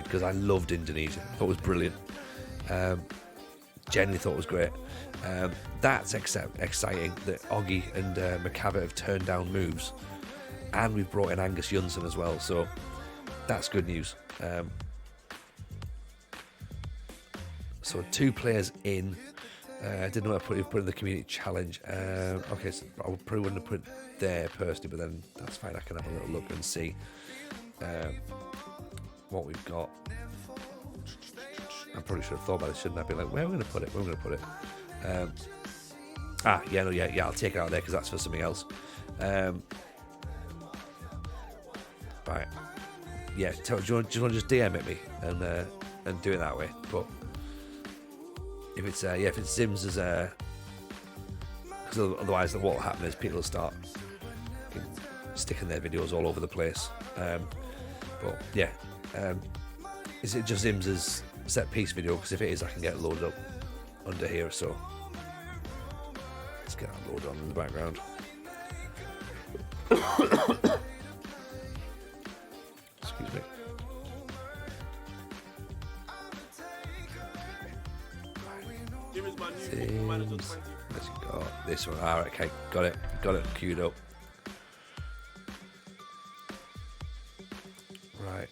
because I loved Indonesia. I thought it was brilliant. Genuinely thought it was great. That's exciting that Oggy and McCavitt have turned down moves, and we've brought in Angus Youngson as well, so that's good news. So 2 players in. I didn't know what I put in the community challenge. Okay, so I probably wouldn't have put it there personally, but then that's fine. I can have a little look and see what we've got. I'm probably should have thought about it, shouldn't I? Be like, where are we going to put it? Where are we going to put it? I'll take it out there because that's for something else. Right. Yeah, do you want to just DM at me and do it that way? But if it's Sims as because otherwise what will happen is people will start sticking their videos all over the place. But yeah, is it just Zim's set piece video? Because if it is, I can get it loaded up under here. So let's get that loaded on in the background. Excuse me. Sims. Let's go. This one. Alright, okay. Got it queued up. Right.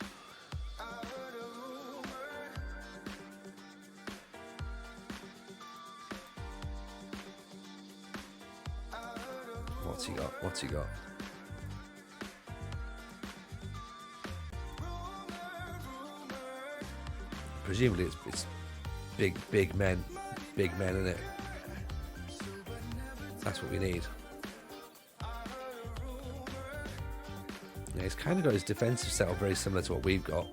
What's he got? Presumably it's big men, in it. That's what we need. Yeah, he's kind of got his defensive setup very similar to what we've got.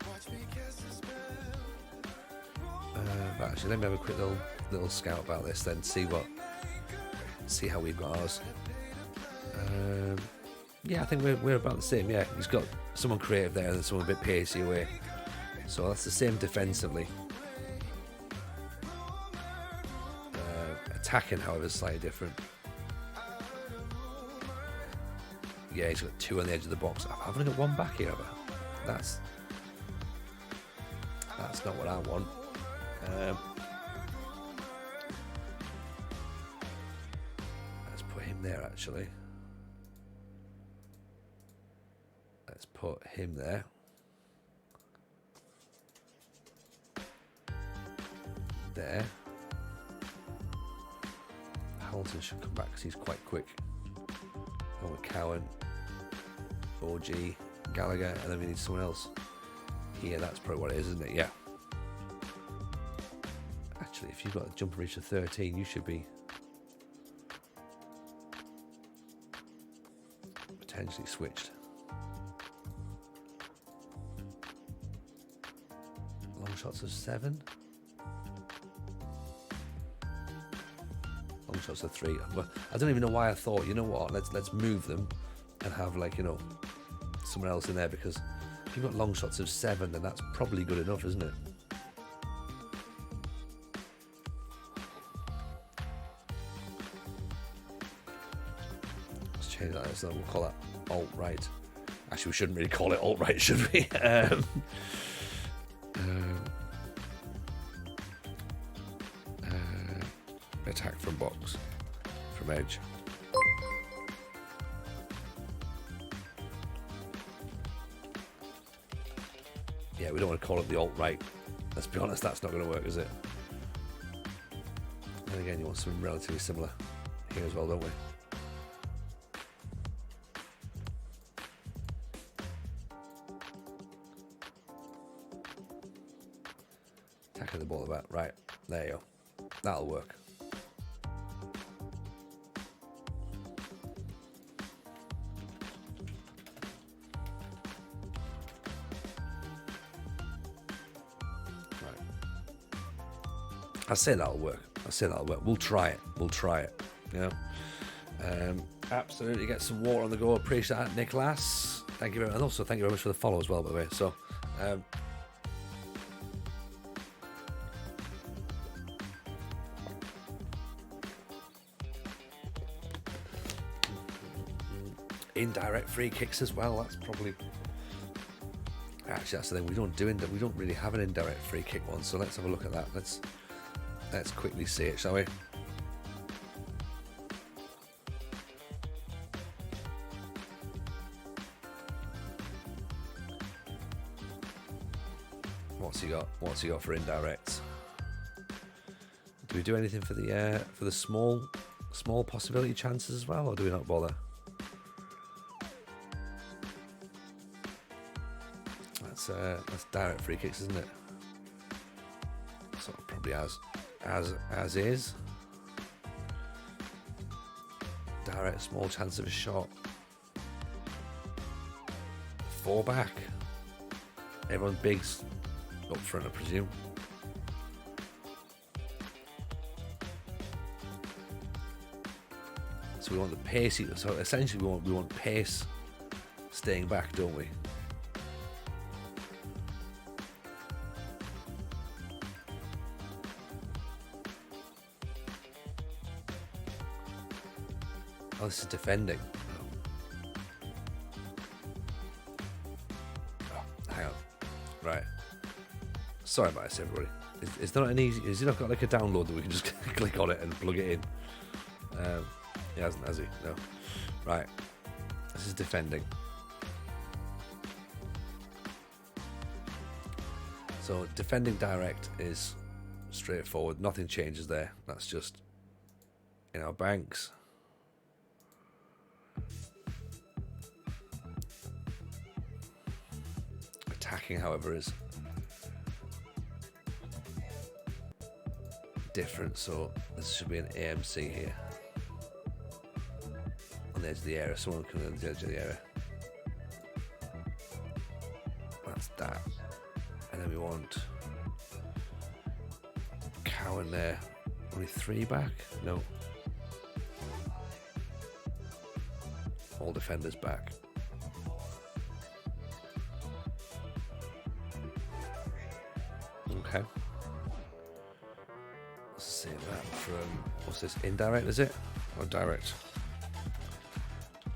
But actually, let me have a quick little scout about this, then see how we've got ours. Yeah, I think we're about the same. Yeah, he's got someone creative there and someone a bit pacey away. So that's the same defensively. Attacking, however, is slightly different. Yeah, he's got two on the edge of the box. I've only got one back here, but that's not what I want. Let's put him there, actually. Let's put him there. There. Hamilton should come back because he's quite quick. Oh, Cowan, OG, Gallagher, and then we need someone else. Here, that's probably what it is, isn't it? Yeah. Actually, if you've got a jump reach of 13, you should be potentially switched. Long shots of 7. Long shots of 3. Well, I don't even know why I thought, you know what, let's move them and have, like, you know, someone else in there, because if you've got long shots of 7, then that's probably good enough, isn't it? Let's change that, so we'll call that alt-right. Actually, we shouldn't really call it alt-right, should we? Attack from box, from edge. Yeah, we don't want to call it the alt-right. Let's be honest, that's not going to work, is it? And again, you want something relatively similar here as well, don't we? Attacking the ball about. Right, there you go. That'll work. I say that'll work. We'll try it. You know, absolutely. Get some water on the go. Appreciate that, Nicholas. Thank you very much. And also thank you very much for the follow as well, by the way. So, indirect free kicks as well. That's probably. Actually, that's the thing. We don't really have an indirect free kick one. So let's have a look at that. Let's quickly see it, shall we? What's he got for indirect? Do we do anything for the small possibility chances as well, or do we not bother? That's direct free kicks, isn't it? So probably as is. Direct, small chance of a shot. 4 back. Everyone big's up front, I presume. So we want the pacey. So essentially, we want pace staying back, don't we? Oh, this is defending. Oh, hang on. Right. Sorry about this, everybody. Is there not an easy? Has he not got like a download that we can just click on it and plug it in? He hasn't, has he? No. Right. This is defending. So defending direct is straightforward. Nothing changes there. That's just in our banks. Attacking, however, is different. So this should be an AMC here. On the edge of the area. Someone coming on the edge of the area. That's that. And then we want Cowan there. Only 3 back? No. All defenders back. Okay. Let's see that from, what's this, indirect is it? Or direct?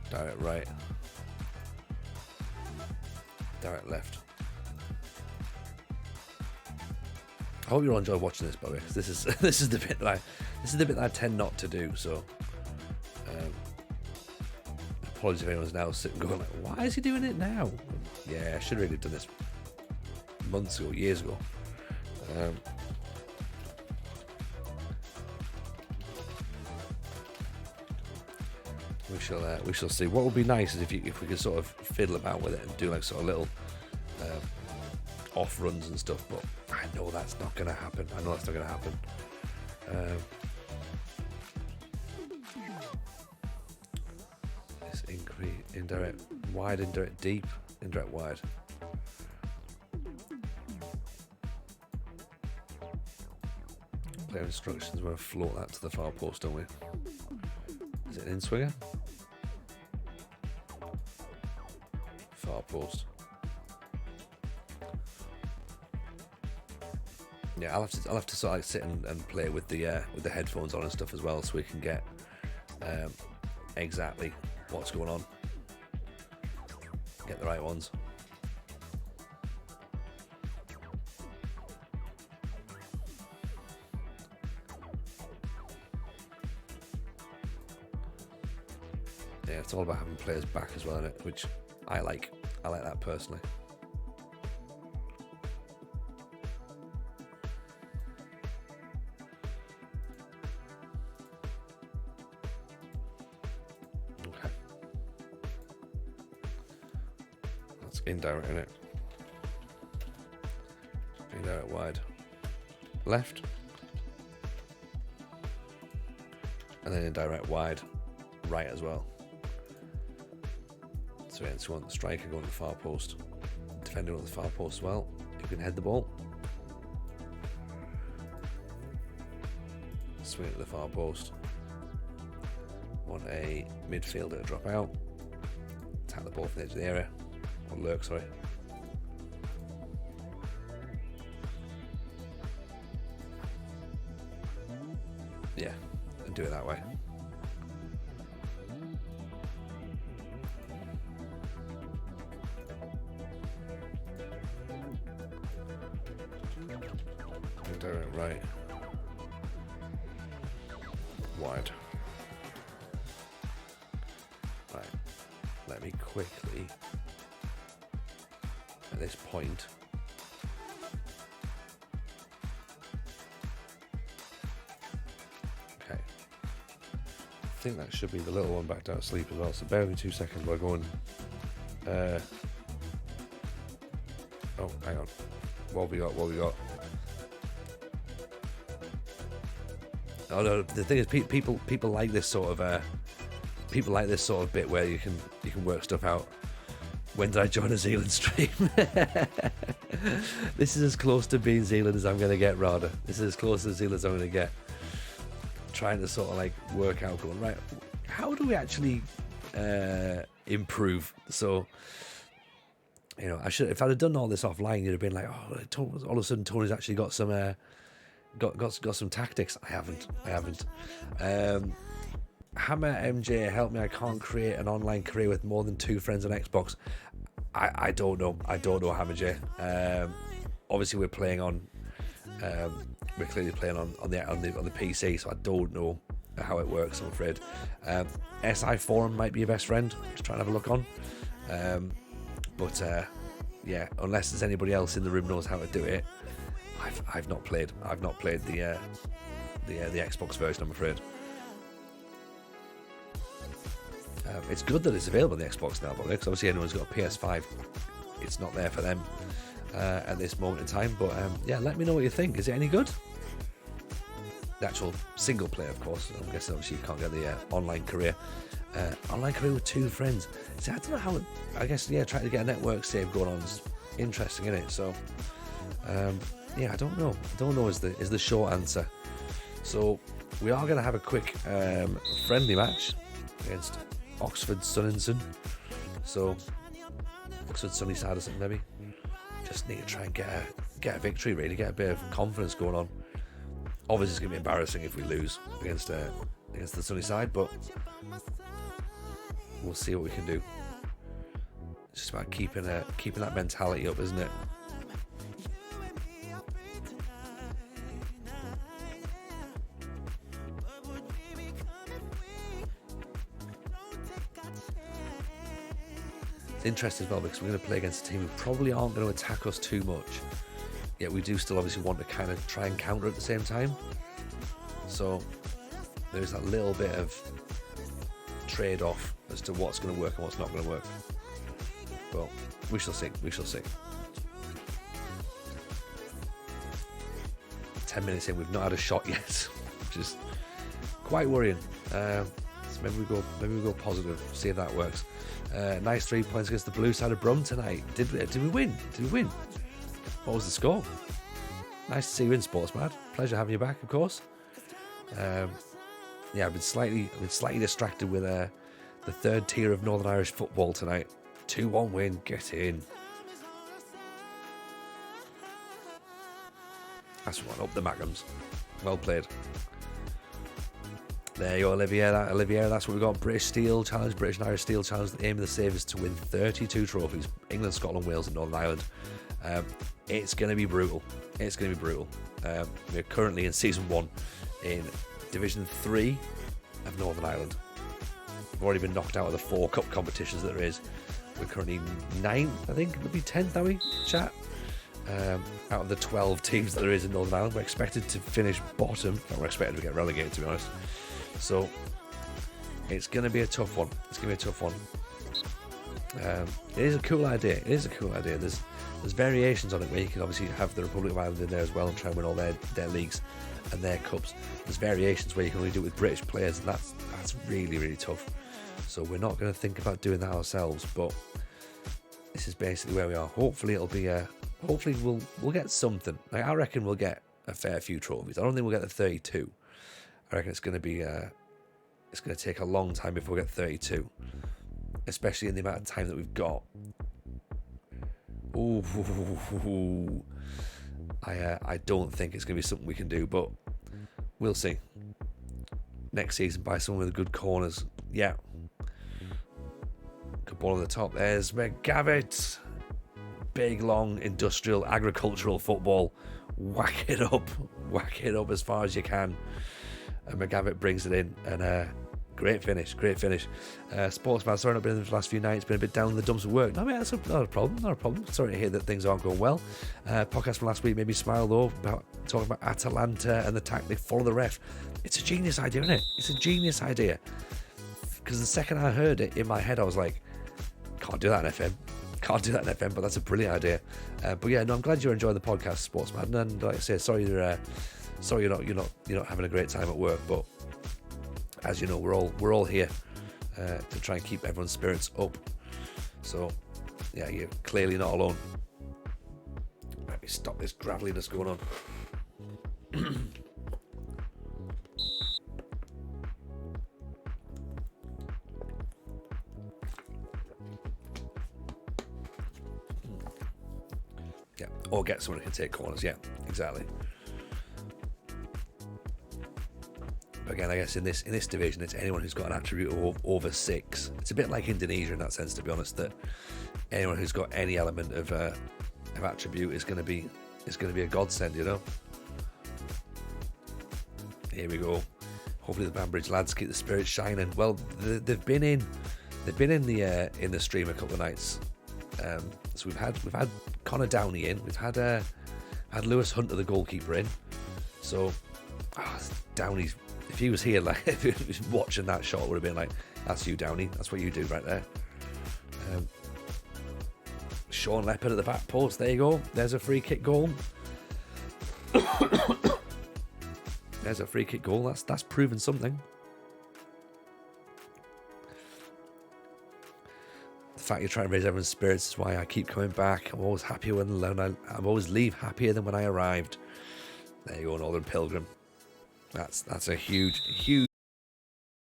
Direct right. Direct left. I hope you all enjoy watching this, by the way, because this is the bit that I tend not to do. So, apologies if anyone's now sitting going like, "Why is he doing it now?" Yeah, I should really have done this months ago, years ago. We shall see. What would be nice is if we could sort of fiddle about with it and do like sort of little off runs and stuff. But I know that's not going to happen. This increase, indirect, wide, indirect, deep, indirect, wide. Player instructions. We're going to float that to the far post, don't we? Is it an in-swinger? Far post. Yeah, I'll have to sort of sit and play with the headphones on and stuff as well, so we can get exactly what's going on. Get the right ones. Yeah, it's all about having players back as well, isn't it? Which I like. I like that personally. Okay. That's indirect, isn't it? Indirect wide. Left. And then indirect wide. Right as well. So we want the striker going to the far post, defender on the far post as well. You can head the ball, swing it to the far post. Want a midfielder to drop out, tap the ball from the edge of the area, or lurk, sorry. Yeah, and do it that way. Indirect right, wide. Right, let me quickly, at this point, okay, I think that should be the little one back down to sleep as well, so bear with me 2 seconds while going, oh, hang on, what have we got? Oh no, the thing is, people like this sort of bit where you can work stuff out. When did I join a Zealand stream? This is as close to being Zealand as I'm going to get, rather. This is as close to Zealand as I'm going to get. Trying to sort of like work out, going, right, how do we actually improve? So, you know, if I'd have done all this offline, you'd have been like, oh, all of a sudden Tony's actually got some got some tactics. I haven't. Hammer MJ, help me, I can't create an online career with more than 2 friends on Xbox. I don't know, Hammer J. Obviously we're playing on we're clearly playing on the PC, so I don't know how it works, I'm afraid. SI Forum might be your best friend, just try and have a look on. Yeah, unless there's anybody else in the room knows how to do it, I've not played the Xbox version, I'm afraid. It's good that it's available on the Xbox now, because obviously anyone's got a PS5, it's not there for them at this moment in time. But yeah, let me know what you think. Is it any good? The actual single player, of course. I'm guessing obviously you can't get the online career. Online career with 2 friends. See, I don't know how. I guess, yeah, trying to get a network save going on is interesting, isn't it? So yeah, I don't know is the short answer. So we are going to have a quick friendly match against Oxford Sunnington. So Oxford Sunnyside or something, maybe. Just need to try and get a victory, really, get a bit of confidence going on. Obviously it's going to be embarrassing if we lose against the Sunnyside, but we'll see what we can do. It's just about keeping that mentality up, isn't it? It's interesting as well, because we're going to play against a team who probably aren't going to attack us too much, yet we do still obviously want to kind of try and counter at the same time. So there's that little bit of trade-off as to what's going to work and what's not going to work. But we shall see. 10 minutes in, we've not had a shot yet, which is quite worrying. So maybe we go positive, see if that works. Nice 3 points against the blue side of Brum tonight. Did we win? What was the score? Nice to see you in, Sportsman. Pleasure having you back, of course. Yeah, I've been slightly distracted with the 3rd tier of Northern Irish football tonight. 2-1 win, get in. That's one, up the Mackhams. Well played. There you go, Olivier, that's what we've got. British Steel Challenge, British and Irish Steel Challenge. The aim of the save is to win 32 trophies. England, Scotland, Wales and Northern Ireland. It's going to be brutal. We're currently in Season 1 in Division 3 of Northern Ireland. We've already been knocked out of the 4 cup competitions that there is. We're currently 9th, I think, maybe 10th, are we, chat? Out of the 12 teams that there is in Northern Ireland. We're expected to finish bottom. We're expected to get relegated, to be honest. So it's going to be a tough one. It is a cool idea. There's variations on it where you can obviously have the Republic of Ireland in there as well and try and win all their leagues and their cups. There's variations where you can only do it with British players, and that's really, really tough. So we're not going to think about doing that ourselves, but this is basically where we are. Hopefully it'll be hopefully we'll get something. Like, I reckon we'll get a fair few trophies. I don't think we'll get the 32. I reckon it's going to be it's going to take a long time before we get 32, especially in the amount of time that we've got. Ooh, I don't think it's going to be something we can do, but we'll see. Next season, buy someone with good corners. Yeah. Good ball on the top. There's McGavitt. Big, long, industrial, agricultural football. Whack it up as far as you can. And McGavitt brings it in, and great finish. Sportsman, sorry not been in the last few nights, been a bit down in the dumps of work. No, mate, that's not a problem. Sorry to hear that things aren't going well. Podcast from last week made me smile, though, about talking about Atalanta and the tactic, follow the ref. It's a genius idea, isn't it? It's a genius idea. Because the second I heard it, in my head, I was like, can't do that in FM, but that's a brilliant idea. But yeah, no, I'm glad you're enjoying the podcast, Sportsman. And like I say, sorry Sorry, you're not having a great time at work, but as you know, we're all here to try and keep everyone's spirits up. So yeah, you're clearly not alone. Let me stop this graveliness going on. Yeah, or get someone who can take corners. Yeah, exactly. Again, I guess in this division, it's anyone who's got an attribute of over 6. It's a bit like Indonesia in that sense, to be honest. That anyone who's got any element of attribute is going to be a godsend, you know. Here we go. Hopefully the Banbridge lads keep the spirits shining. Well, they've been in the stream a couple of nights. So we've had Connor Downey in. We've had Lewis Hunter, the goalkeeper, in. So Downey's. If he was here, like if he was watching that shot, would have been like, "That's you, Downey. That's what you do right there." Sean Leopard at the back post. There you go. There's a free kick goal. There's a free kick goal. That's proven something. The fact you're trying to raise everyone's spirits is why I keep coming back. I'm always happier I always leave happier than when I arrived. There you go, Northern Pilgrim. That's a huge